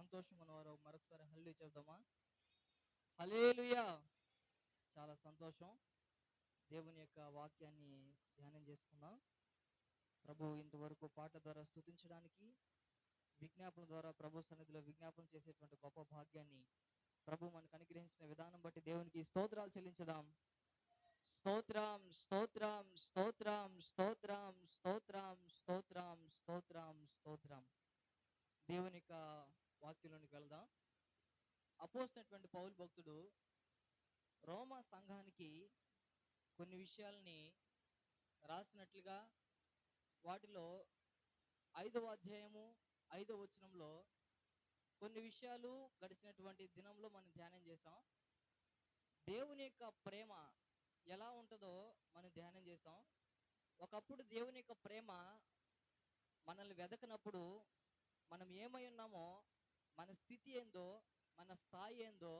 సంతోషంగా ఉన్నవారు మరొకసారి హల్లెలూయా చెప్దామా? హల్లెలూయా. చాలా సంతోషం. దేవుని యొక్క వాక్యాన్ని ధ్యానం చేసుకుందాం. ప్రభు ఇంతవరకు పాట ద్వారా స్తుతించడానికి, విజ్ఞాపన ద్వారా ప్రభు సన్నిధిలో విజ్ఞాపన చేసేటువంటి గొప్ప భాగ్యాన్ని ప్రభు మనకు అనుగ్రహించిన విధానం బట్టి దేవునికి స్తోత్రాలు చెల్లించదాం. స్తోత్రం, స్తోత్రం, స్తోత్రం, స్తోత్రం, స్తోత్రం, స్తోత్రం, స్తోత్రం, స్తోత్రం. దేవుని యొక్క వాక్యంలోనికి వెళ్దాం. అపోస్తలుడైనటువంటి పౌలు భక్తుడు రోమా సంఘానికి కొన్ని విషయాల్ని రాసినట్లుగా, వాటిలో 5వ అధ్యాయము 5వ వచనంలో కొన్ని విషయాలు గడిచినటువంటి దినంలో మనం ధ్యానం చేసాం. దేవుని యొక్క ప్రేమ ఎలా ఉంటుందో మనం ధ్యానం చేసాం. ఒకప్పుడు దేవుని యొక్క ప్రేమ మనల్ని వెదకనప్పుడు మనం ఏమై ఉన్నామో, మన స్థితి ఏందో, మన స్థాయి ఏందో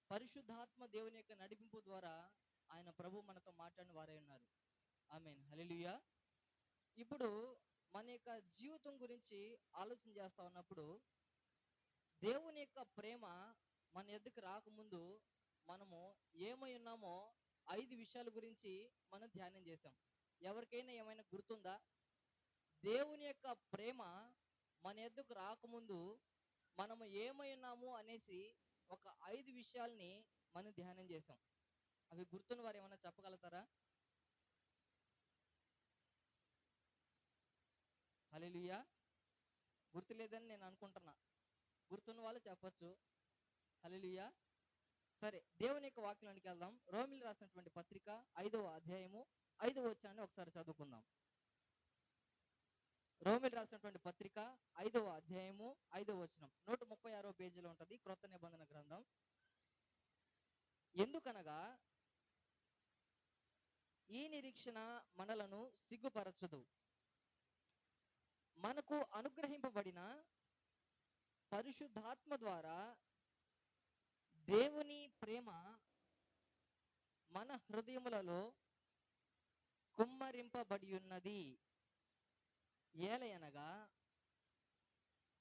పరిశుద్ధాత్మ దేవుని యొక్క నడిపింపు ద్వారా ఆయన ప్రభు మనతో మాట్లాడిన వారై ఉన్నారు. ఆమేన్, హల్లెలూయా. ఇప్పుడు మన యొక్క జీవితం గురించి ఆలోచన చేస్తా ఉన్నప్పుడు దేవుని యొక్క ప్రేమ మన ఎద్దుకు రాకముందు మనము ఏమై ఉన్నామో 5 విషయాల గురించి మనం ధ్యానం చేసాం. ఎవరికైనా ఏమైనా గుర్తుందా? దేవుని యొక్క ప్రేమ మన ఎద్దుకు రాకముందు మనము ఏమై ఉన్నాము అనేసి ఒక 5 విషయాల్ని మనం ధ్యానం చేసాం. అవి గుర్తున్న వారు ఏమైనా చెప్పగలుగుతారా? హల్లెలూయా. గుర్తు లేదని నేను అనుకుంటున్నా. గుర్తున్న వాళ్ళు చెప్పొచ్చు. హల్లెలూయా. సరే, దేవుని యొక్క వాక్యంలోనికి వెళ్దాం. రోమిలు రాసినటువంటి పత్రిక 5వ అధ్యాయము 5వ వచనాన్ని ఒకసారి చదువుకుందాం. రోమిలు రాసినటువంటి పత్రిక 5వ అధ్యాయము 5వ వచనం 136వ పేజీలో ఉంటది, క్రొత్త నిబంధన గ్రంథం. ఎందుకనగా ఈ నిరీక్షణ మనలను సిగ్గుపరచదు, మనకు అనుగ్రహింపబడిన పరిశుద్ధాత్మ ద్వారా దేవుని ప్రేమ మన హృదయములలో కుమ్మరింపబడి ఉన్నది. ఏలయనగా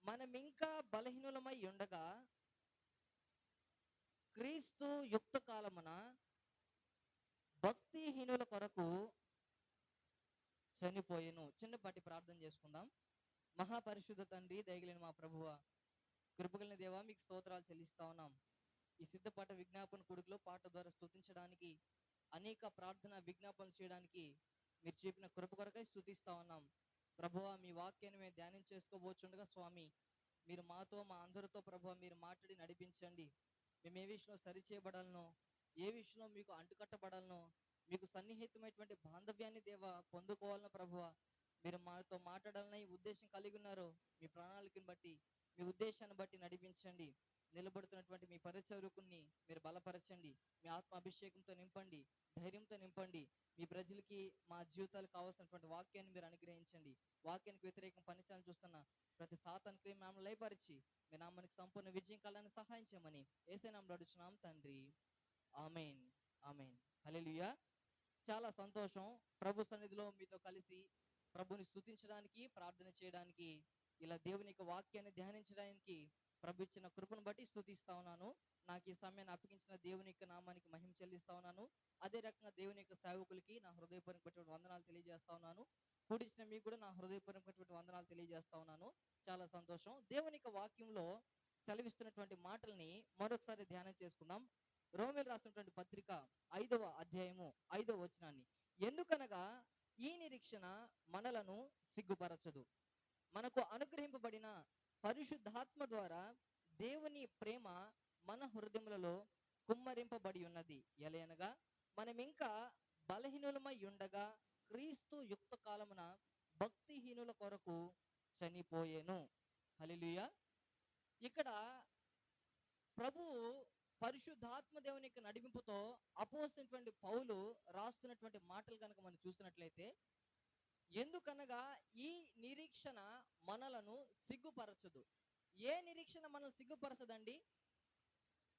మనమింకా బలహీనులమై ఉండగా క్రీస్తు యుక్త కాలమున భక్తిహీనుల కొరకు చనిపోయెను. చిన్నపాటి ప్రార్థన చేసుకుందాం. మహాపరిశుద్ధ తండ్రి, దయగలిగిన మా ప్రభువ, కృపగలిగిన దేవా, మీకు స్తోత్రాలు చెల్లిస్తా ఉన్నాం. ఈ సిద్ధపాట విజ్ఞాపన కొడుకులో పాట ద్వారా స్తుతించడానికి, అనేక ప్రార్థన విజ్ఞాపనలు చేయడానికి మీరు చూపిన కృప కొరకై స్తుతిస్తా ఉన్నాం. ప్రభువ, మీ వాక్యాన్ని మేము ధ్యానం చేసుకోబోచుండగా స్వామి, మీరు మాతో, మా అందరితో ప్రభువ మీరు మాట్లాడి నడిపించండి. మేము ఏ విషయంలో సరిచేయబడాలనో, ఏ విషయంలో మీకు అంటుకట్టబడాలనో, మీకు సన్నిహితమైనటువంటి బాంధవ్యాన్ని దేవా పొందుకోవాలనో ప్రభువ మీరు మాతో మాట్లాడాలని ఉద్దేశం కలిగి ఉన్నారు. మీ ప్రణాళికను బట్టి, మీ ఉద్దేశాన్ని బట్టి నడిపించండి. నిలబడుతున్నటువంటి మీ పరిచర్యకుని మీరు బలపరచండి. మీ ఆత్మ అభిషేకంతో నింపండి, ధైర్యంతో నింపండి. మీ ప్రజలకి మా జీవితాలకు కావాల్సినటువంటి వాక్యాన్ని మీరు అనుగ్రహించండి. వాక్యానికి వ్యతిరేకం పనిచేయాలని చూస్తున్న ప్రతి సాతాను క్రియ మమ్మల్ని లయపరిచి మీ నామానికి సంపూర్ణ విజయం కలని సహాయం చేయమని యేసే నామములో అడుగుచున్నాం తండ్రి. ఆమేన్, ఆమేన్, హల్లెలూయా. చాలా సంతోషం ప్రభు సన్నిధిలో మీతో కలిసి ప్రభుని స్తుతించడానికి, ప్రార్థన చేయడానికి, ఇలా దేవుని యొక్క వాక్యాన్ని ధ్యానించడానికి ప్రభు ఇచ్చిన కృపను బట్టి స్తుతిస్తా ఉన్నాను. నాకు ఈ సమయాన్ని అప్పగించిన దేవుని యొక్క నామానికి మహిమ చెల్లిస్తా ఉన్నాను. అదే రకంగా దేవుని యొక్క సేవకులకి నా హృదయపూర్వకమైనటువంటి వందనాలు తెలియజేస్తా ఉన్నాను. కూడిచిన మీకు కూడా నా హృదయపూర్వకమైనటువంటి వందనాలు తెలియజేస్తా ఉన్నాను. చాలా సంతోషం. దేవుని యొక్క వాక్యంలో సెలవిస్తున్నటువంటి మాటల్ని మరొకసారి ధ్యానం చేసుకుందాం. రోమిలు రాసినటువంటి పత్రిక 5వ అధ్యాయము 5వ వచనాన్ని, ఎందుకనగా ఈ నిరీక్షణ మనలను సిగ్గుపరచదు, మనకు అనుగ్రహింపబడిన పరిశుద్ధాత్మ ద్వారా దేవుని ప్రేమ మన హృదయములలో కుమ్మరింపబడి ఉన్నది. ఎలయనగా మనం ఇంకా బలహీనులమై ఉండగా క్రీస్తు యుక్త కాలమున భక్తిహీనుల కొరకు చనిపోయేను. హల్లెలూయా. ఇక్కడ ప్రభువు పరిశుద్ధాత్మ దేవుని యొక్క నడిపింపుతో అపోస్తలుడైనటువంటి పౌలు రాస్తున్నటువంటి మాటలు కనుక మనం చూస్తున్నట్లయితే, ఎందుకనగా ఈ నిరీక్షణ మనలను సిగ్గుపరచదు. ఏ నిరీక్షణ మనల్ని సిగ్గుపరచదండి?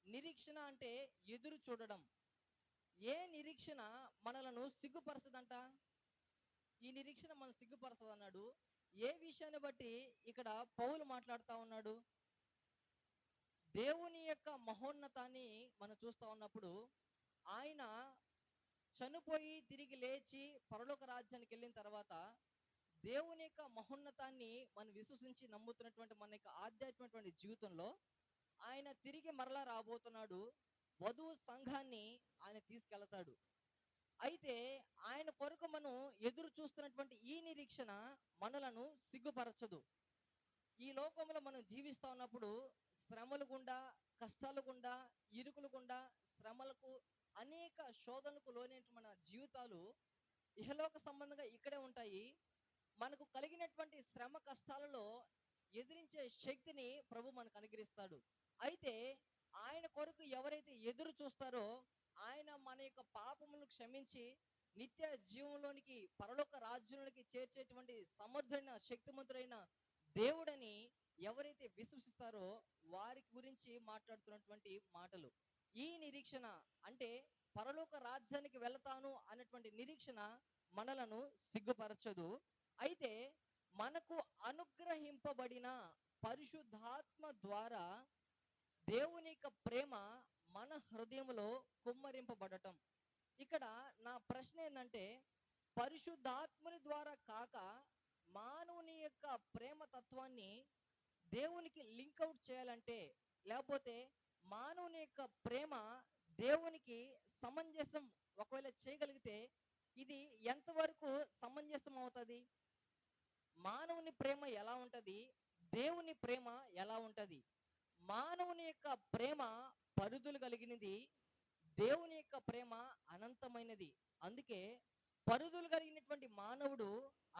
నిరీక్షణ అంటే ఎదురు చూడడం. ఏ నిరీక్షణ మనలను సిగ్గుపరచదంట? ఈ నిరీక్షణ మనం సిగ్గుపరచదు అన్నాడు. ఏ విషయాన్ని బట్టి ఇక్కడ పౌలు మాట్లాడుతా ఉన్నాడు? దేవుని యొక్క మహోన్నతాన్ని మనం చూస్తా ఉన్నప్పుడు, ఆయన చనిపోయి తిరిగి లేచి పరలోక రాజ్యానికి వెళ్ళిన తర్వాత దేవుని యొక్క మహోన్నతాన్ని మనం విశ్వసించి నమ్ముతున్నటువంటి మన యొక్క ఆధ్యాత్మికటువంటి జీవితంలో ఆయన తిరిగి మరలా రాబోతున్నాడు. వధువు సంఘాన్ని ఆయన తీసుకెళ్తాడు. అయితే ఆయన కొరకు మనం ఎదురు చూస్తున్నటువంటి ఈ నిరీక్షణ మనలను సిగ్గుపరచదు. ఈ లోకంలో మనం జీవిస్తా ఉన్నప్పుడు శ్రమలు గుండా, కష్టాల గుండా, ఇరుకులు గుండా, శ్రమలకు, అనేక శోధనలకు లోనైన మన జీవితాలు ఇహలోక సంబంధంగా ఇక్కడే ఉంటాయి. మనకు కలిగినటువంటి శ్రమ కష్టాలలో ఎదిరించే శక్తిని ప్రభు మనకు అనుగ్రహిస్తాడు. అయితే ఆయన కొరకు ఎవరైతే ఎదురు చూస్తారో ఆయన మన యొక్క పాపములను క్షమించి నిత్య జీవంలోనికి, పరలోక రాజ్యంలోనికి చేర్చేటువంటి సమర్థుడైన, శక్తిమంతుడైన దేవుడని ఎవరైతే విశ్వసిస్తారో వారి గురించి మాట్లాడుతున్నటువంటి మాటలు. ఈ నిరీక్షణ అంటే పరలోక రాజ్యానికి వెళతాను అన్నటువంటి నిరీక్షణ మనలను సిగ్గుపరచదు. అయితే మనకు అనుగ్రహింపబడిన పరిశుద్ధాత్మ ద్వారా దేవుని యొక్క ప్రేమ మన హృదయంలో కుమ్మరింపబడటం. ఇక్కడ నా ప్రశ్న ఏంటంటే, పరిశుద్ధాత్మని ద్వారా కాక మానవుని యొక్క ప్రేమ తత్వాన్ని దేవునికి లింక్ అవుట్ చేయాలంటే, లేకపోతే మానవుని యొక్క ప్రేమ దేవునికి సమంజసం ఒకవేళ చేయగలిగితే ఇది ఎంతవరకు సమంజసం అవుతుంది? మానవుని ప్రేమ ఎలా ఉంటది? దేవుని ప్రేమ ఎలా ఉంటది? మానవుని యొక్క ప్రేమ పరిధులు కలిగినది, దేవుని యొక్క ప్రేమ అనంతమైనది. అందుకే పరిధులు కలిగినటువంటి మానవుడు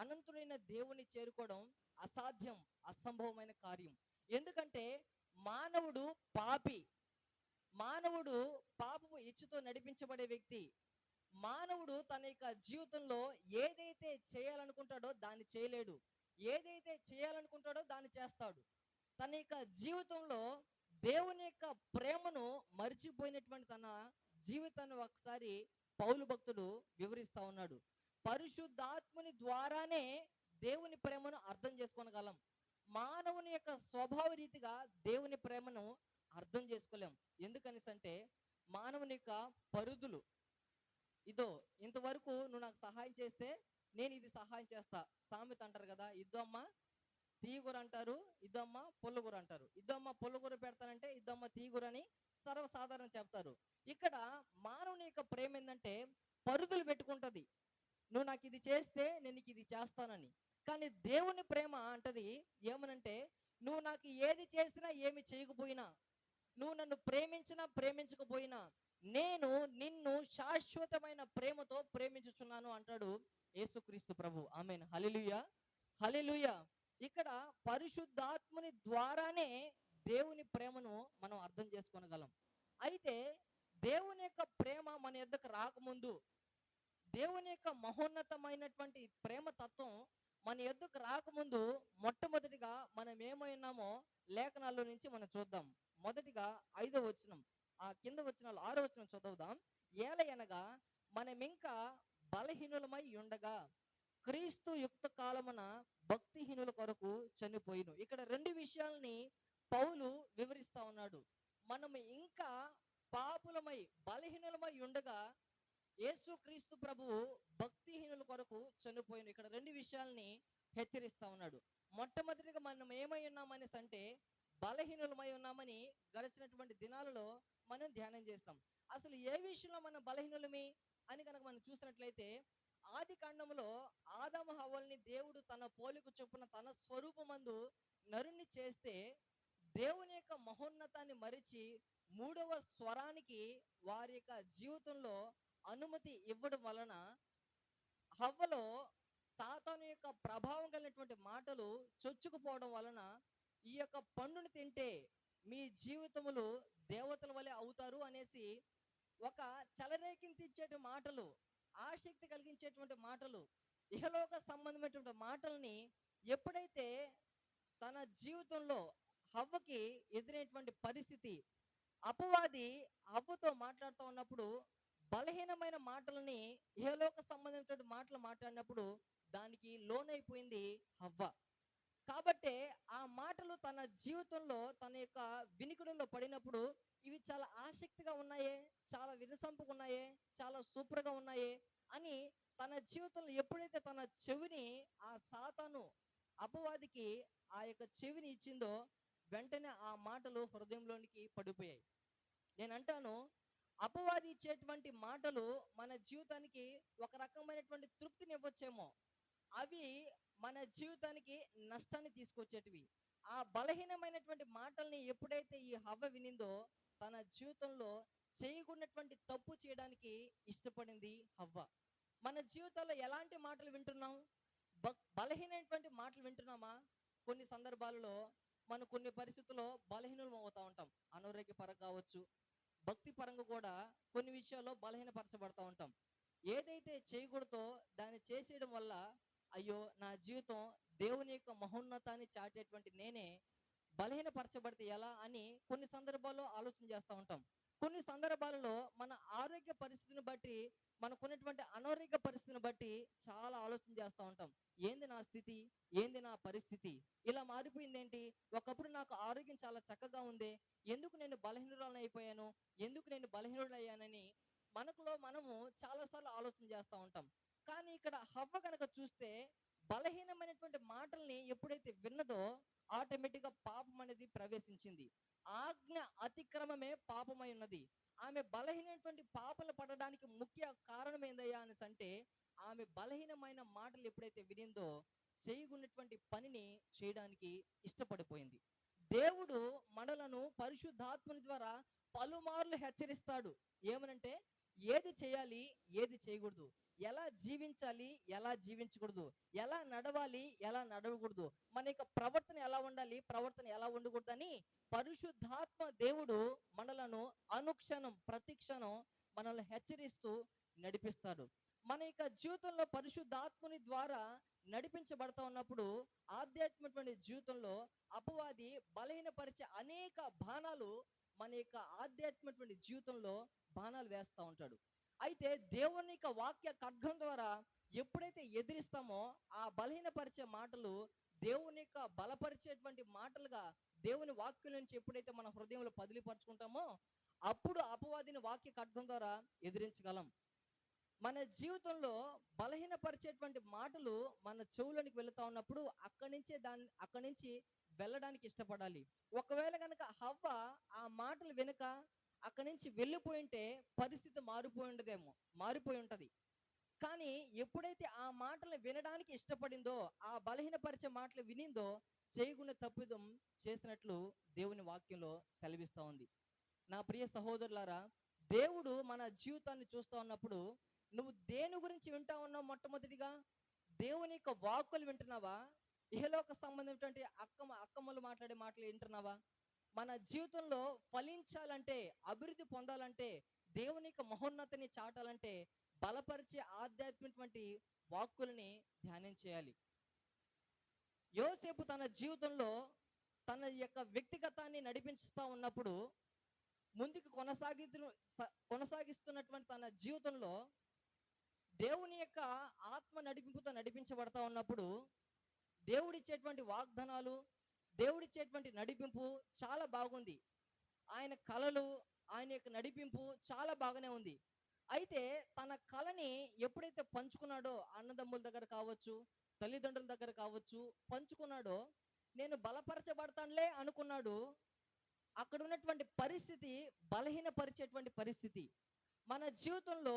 అనంతుడైన దేవుని చేరుకోవడం అసాధ్యం, అసంభవమైన కార్యం. ఎందుకంటే మానవుడు పాపి, మానవుడు పాపపు ఇచ్ఛతో నడిపించబడే వ్యక్తి. మానవుడు తన యొక్క జీవితంలో ఏదైతే చేయాలనుకుంటాడో దాన్ని చేయలేడు, ఏదైతే చేయాలనుకుంటాడో దాన్ని చేస్తాడు. తన యొక్క జీవితంలో దేవుని యొక్క ప్రేమను మర్చిపోయినటువంటి తన జీవితాన్ని ఒకసారి పౌలు భక్తుడు వివరిస్తా ఉన్నాడు. పరిశుద్ధాత్మని ద్వారానే దేవుని ప్రేమను అర్థం చేసుకోగలం. మానవుని యొక్క స్వభావ రీతిగా దేవుని ప్రేమను అర్థం చేసుకోలేం. ఎందుకనిసంటే మానవుని యొక్క పరిధులు, ఇదో ఇంతవరకు నువ్వు నాకు సహాయం చేస్తే నేను ఇది సహాయం చేస్తా. సామెత అంటారు కదా, ఇద్దమ్మ తీగురు అంటారు, ఇద్దమ్మ పుల్లగూర అంటారు. ఇద్దమ్మ పుల్లగూర పెడతానంటే ఇద్దమ్మ తీగురు అని సర్వసాధారణ చెప్తారు. ఇక్కడ మానవుని యొక్క ప్రేమ ఏంటంటే పరిధులు పెట్టుకుంటది. నువ్వు నాకు ఇది చేస్తే నేను నీకు ఇది చేస్తానని. కానీ దేవుని ప్రేమ అంటది ఏమనంటే, నువ్వు నాకు ఏది చేసినా ఏమి చేయకపోయినా, నువ్వు నన్ను ప్రేమించినా ప్రేమించకపోయినా, నేను నిన్ను శాశ్వతమైన ప్రేమతో ప్రేమించుచున్నాను అంటాడు యేసుక్రీస్తు ప్రభు. ఆమేన్. హల్లెలూయా, హల్లెలూయా. ఇక్కడ పరిశుద్ధాత్మని ద్వారానే దేవుని ప్రేమను మనం అర్థం చేసుకోగలం. అయితే దేవుని యొక్క ప్రేమ మన యొద్దకు రాకముందు, దేవుని యొక్క మహోన్నతమైనటువంటి ప్రేమ తత్వం మన యొద్దకు రాకముందు మొట్టమొదటిగా మనం ఏమైనామో లేఖనాల్లో నుంచి మనం చూద్దాం. మొదటిగా 5వ వచనం, ఆ కింద వచనాలు 6వ వచనం చదువుదాం. ఏలయనగా మనమింకా బలహీనులమై ఉండగా క్రీస్తు యుక్త కాలమున భక్తిహీనుల కొరకు చనిపోయిను. ఇక్కడ 2 విషయాల్ని పౌలు వివరిస్తా ఉన్నాడు. మనం ఇంకా పాపులమై బలహీనులమై ఉండగా యేసుక్రీస్తు ప్రభువు భక్తిహీనుల కొరకు చనిపోయిన. ఇక్కడ 2 విషయాల్ని హెచ్చరిస్తా ఉన్నాడు. మొట్టమొదటిగా మనం ఏమై ఉన్నామనేసి అంటే బలహీనులమై ఉన్నామని గడిచినటువంటి దినాలలో మనం ధ్యానం చేస్తాం. అసలు ఏ విషయంలో మనం బలహీనులమి అని కనుక మనం చూసినట్లయితే, ఆది కాండంలో ఆదాము హవ్వల్ని దేవుడు తన పోలిక చొప్పున తన స్వరూపమందు నరుణ్ణి చేస్తే, దేవుని యొక్క మహోన్నతాన్ని మరిచి 3వ స్వరానికి వారి యొక్క జీవితంలో అనుమతి ఇవ్వడం వలన హవ్వలో సాతాను యొక్క ప్రభావం కలిగినటువంటి మాటలు చొచ్చుకుపోవడం వలన, ఈ యొక్క పండుని తింటే మీ జీవితములు దేవతల వలె అవుతారు అనేసి ఒక చలరేకించేటి మాటలు, ఆసక్తి కలిగించేటువంటి మాటలు, ఇహలోక సంబంధమైనటువంటి మాటల్ని ఎప్పుడైతే తన జీవితంలో హవ్వకి ఎదురైనటువంటి పరిస్థితి, అపవాది హవ్వతో మాట్లాడుతూ ఉన్నప్పుడు బలహీనమైన మాటలని, ఇహలోక సంబంధమైనటువంటి మాటలు మాట్లాడినప్పుడు దానికి లోనైపోయింది హవ్వ. కాబట్టే ఆ మాటలు తన జీవితంలో తన యొక్క వినికిడిలో పడినప్పుడు ఇవి చాలా ఆసక్తిగా ఉన్నాయే, చాలా వినసొంపుగా ఉన్నాయే, చాలా సూపర్‌గా ఉన్నాయే అని తన జీవితంలో ఎప్పుడైతే తన చెవిని ఆ సాతాను అపవాదికి ఆ యొక్క చెవిని ఇచ్చిందో వెంటనే ఆ మాటలు హృదయంలోనికి పడిపోయాయి. నేనంటాను అపవాది ఇచ్చేటువంటి మాటలు మన జీవితానికి ఒక రకమైనటువంటి తృప్తినివ్వచ్చేమో. అవి మన జీవితానికి నష్టాన్ని తీసుకొచ్చేటివి. ఆ బలహీనమైనటువంటి మాటల్ని ఎప్పుడైతే ఈ హవ్వ వినిందో తన జీవితంలో చేయకూడనటువంటి తప్పు చేయడానికి ఇష్టపడింది హవ్వ. మన జీవితాల్లో ఎలాంటి మాటలు వింటున్నాం? బలహీనమైనటువంటి మాటలు వింటున్నామా? కొన్ని సందర్భాలలో మనం కొన్ని పరిస్థితుల్లో బలహీనులం అవుతా ఉంటాం. అనారోగ్య పరంగా కావచ్చు, భక్తి పరంగా కూడా కొన్ని విషయాల్లో బలహీనపరచబడతా ఉంటాం. ఏదైతే చేయకూడదో దాన్ని చేసేయడం వల్ల అయ్యో నా జీవితం దేవుని యొక్క మహోన్నతాన్ని చాటేటువంటి నేనే బలహీనపరచబడితే ఎలా అని కొన్ని సందర్భాల్లో ఆలోచన చేస్తూ ఉంటాం. కొన్ని సందర్భాలలో మన ఆరోగ్య పరిస్థితిని బట్టి మనకున్నటువంటి అనారోగ్య పరిస్థితిని బట్టి చాలా ఆలోచన చేస్తూ ఉంటాం. ఏంది నా స్థితి, ఏంది నా పరిస్థితి ఇలా మారిపోయింది ఏంటి, ఒకప్పుడు నాకు ఆరోగ్యం చాలా చక్కగా ఉంది, ఎందుకు నేను బలహీనురాలను అయిపోయాను, ఎందుకు నేను బలహీనుడయ్యానని మనకులో మనము చాలాసార్లు ఆలోచన చేస్తూ ఉంటాం. కానీ ఇక్కడ హవ్వ కనుక చూస్తే బలహీనమైనటువంటి మాటల్ని ఎప్పుడైతే విన్నదో ఆటోమేటిక్గా పాపం అనేది ప్రవేశించింది. ఆజ్ఞ అతిక్రమమే పాపమై ఉన్నది. ఆమె బలహీనమైనటువంటి పాపలు పడడానికి ముఖ్య కారణం ఏందయ్యా అనేసి అంటే ఆమె బలహీనమైన మాటలు ఎప్పుడైతే వినిందో చేయకున్నటువంటి పనిని చేయడానికి ఇష్టపడిపోయింది. దేవుడు మనలను పరిశుద్ధాత్మని ద్వారా పలుమార్లు హెచ్చరిస్తాడు. ఏమనంటే ఏది చేయాలి, ఏది చేయకూడదు, ఎలా జీవించాలి, ఎలా జీవించకూడదు, ఎలా నడవాలి, ఎలా నడవకూడదు, మన యొక్క ప్రవర్తన ఎలా ఉండాలి, ప్రవర్తన ఎలా ఉండకూడదని పరిశుద్ధాత్మ దేవుడు మనలను అనుక్షణం ప్రతిక్షణం మనల్ని హెచ్చరిస్తూ నడిపిస్తాడు. మన యొక్క జీవితంలో పరిశుద్ధాత్ముని ద్వారా నడిపించబడతా ఉన్నప్పుడు ఆధ్యాత్మికమైన జీవితంలో అపవాది బలహీనపరిచే అనేక బాణాలు మన యొక్క ఆధ్యాత్మికమైన జీవితంలో బాణాలు వేస్తూ ఉంటాడు. అయితే దేవుని యొక్క వాక్య ఖడ్గం ద్వారా ఎప్పుడైతే ఎదిరిస్తామో ఆ బలహీనపరిచే మాటలు దేవుని యొక్క బలపరిచేటువంటి మాటలుగా దేవుని వాక్యం నుంచి ఎప్పుడైతే మన హృదయంలో పదిలిపరుచుకుంటామో అప్పుడు అపవాదిని వాక్య ఖడ్గం ద్వారా ఎదిరించగలం. మన జీవితంలో బలహీనపరిచేటువంటి మాటలు మన చెవులోనికి వెళుతా ఉన్నప్పుడు అక్కడి నుంచి వెళ్ళడానికి ఇష్టపడాలి. ఒకవేళ కనుక హవ్వ ఆ మాటలు వెనుక అక్కడి నుంచి వెళ్ళిపోయింటే పరిస్థితి మారిపోయి ఉంటది. కానీ ఎప్పుడైతే ఆ మాటలు వినడానికి ఇష్టపడిందో ఆ బలహీనపరిచే మాటలు వినిందో చేయకుండా తప్పిదం చేసినట్లు దేవుని వాక్యంలో సెలవిస్తా ఉంది. నా ప్రియ సహోదరులారా, దేవుడు మన జీవితాన్ని చూస్తా ఉన్నప్పుడు నువ్వు దేని గురించి వింటా ఉన్నావు? మొట్టమొదటిగా దేవుని యొక్క వాక్కులు వింటున్నావా? ఇహలోక సంబంధించినటువంటి అక్కమ్మలు మాట్లాడే మాటలు వింటున్నావా? మన జీవితంలో ఫలించాలంటే, అభివృద్ధి పొందాలంటే, దేవుని యొక్క మహోన్నతిని చాటాలంటే బలపరిచే ఆధ్యాత్మికటువంటి వాక్కుల్ని ధ్యానం చేయాలి. యోసేపు తన జీవితంలో తన యొక్క వ్యక్తిగతాన్ని నడిపిస్తా ఉన్నప్పుడు ముందుకు కొనసాగిస్తున్నటువంటి తన జీవితంలో దేవుని యొక్క ఆత్మ నడిపింపుతో నడిపించబడతా ఉన్నప్పుడు దేవుడిచ్చేటువంటి వాగ్దానాలు, దేవుడిచ్చేటువంటి నడిపింపు చాలా బాగుంది. ఆయన కలలు, ఆయన యొక్క నడిపింపు చాలా బాగానే ఉంది. అయితే తన కళని ఎప్పుడైతే పంచుకున్నాడో అన్నదమ్ముల దగ్గర కావచ్చు, తల్లిదండ్రుల దగ్గర కావచ్చు పంచుకున్నాడో నేను బలపరచబడతానులే అనుకున్నాడు. అక్కడ ఉన్నటువంటి పరిస్థితి బలహీనపరిచేటువంటి పరిస్థితి. మన జీవితంలో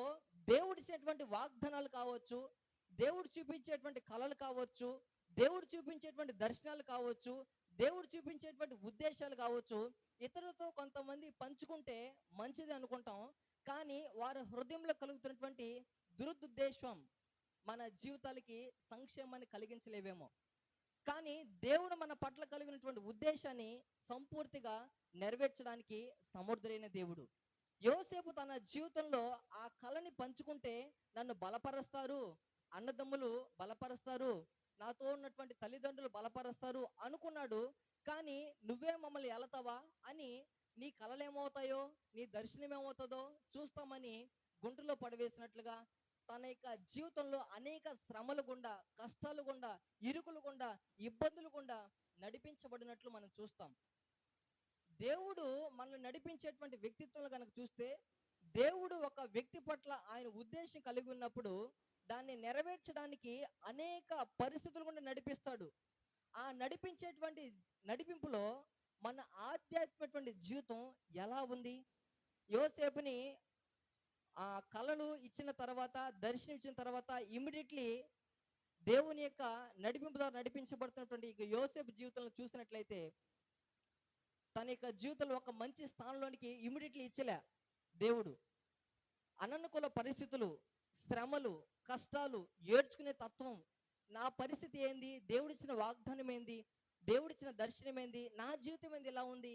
దేవుడిచ్చేటువంటి వాగ్దానాలు కావచ్చు, దేవుడు చూపించేటువంటి కళలు కావచ్చు, దేవుడు చూపించేటువంటి దర్శనాలు కావచ్చు, దేవుడు చూపించేటువంటి ఉద్దేశాలు కావచ్చు, ఇతరులతో కొంతమంది పంచుకుంటే మంచిది అనుకుంటాం. కానీ వారి హృదయంలో కలుగుతున్నటువంటి దురుద్దేశం మన జీవితాలకి సంక్షేమాన్ని కలిగించలేవేమో. కానీ దేవుడు మన పట్ల కలిగినటువంటి ఉద్దేశాన్ని సంపూర్తిగా నెరవేర్చడానికి సమర్థుడైన దేవుడు. యోసేపు తన జీవితంలో ఆ కళని పంచుకుంటే నన్ను బలపరుస్తారు, అన్నదమ్ములు బలపరుస్తారు, నాతో ఉన్నటువంటి తల్లిదండ్రులు బలపరుస్తారు అనుకున్నాడు. కానీ నువ్వే మమ్మల్ని ఎలతావా అని నీ కళలు ఏమవుతాయో, నీ దర్శనం ఏమవుతుందో చూస్తామని గుంటలో పడవేసినట్లుగా తన యొక్క జీవితంలో అనేక శ్రమలు గుండా, కష్టాలు గుండా, ఇరుకులు గుండా, ఇబ్బందులు గుండా నడిపించబడినట్లు మనం చూస్తాం. దేవుడు మనల్ని నడిపించేటువంటి వ్యక్తిత్వం కనుక చూస్తే, దేవుడు ఒక వ్యక్తి పట్ల ఆయన ఉద్దేశం కలిగి ఉన్నప్పుడు దాన్ని నెరవేర్చడానికి అనేక పరిస్థితులు గుండా నడిపిస్తాడు. ఆ నడిపించేటువంటి నడిపింపులో మన ఆధ్యాత్మికటువంటి జీవితం ఎలా ఉంది? యోసేపుని ఆ కళలు ఇచ్చిన తర్వాత, దర్శనం ఇచ్చిన తర్వాత ఇమ్మీడియట్లీ దేవుని యొక్క నడిపింపు ద్వారా నడిపించబడుతున్నటువంటి ఇక యోసేపు జీవితంలో చూసినట్లయితే, తన యొక్క జీవితంలో ఒక మంచి స్థానంలోనికి ఇమ్మీడియట్లీ ఇచ్చలే దేవుడు. అననుకూల పరిస్థితులు, శ్రమలు, కష్టాలు, ఏడ్చుకునే తత్వం, నా పరిస్థితి ఏంది, దేవుడిచ్చిన వాగ్దానం ఏంది, దేవుడిచ్చిన దర్శనం ఏంది, నా జీవితం ఏంది ఇలా ఉంది.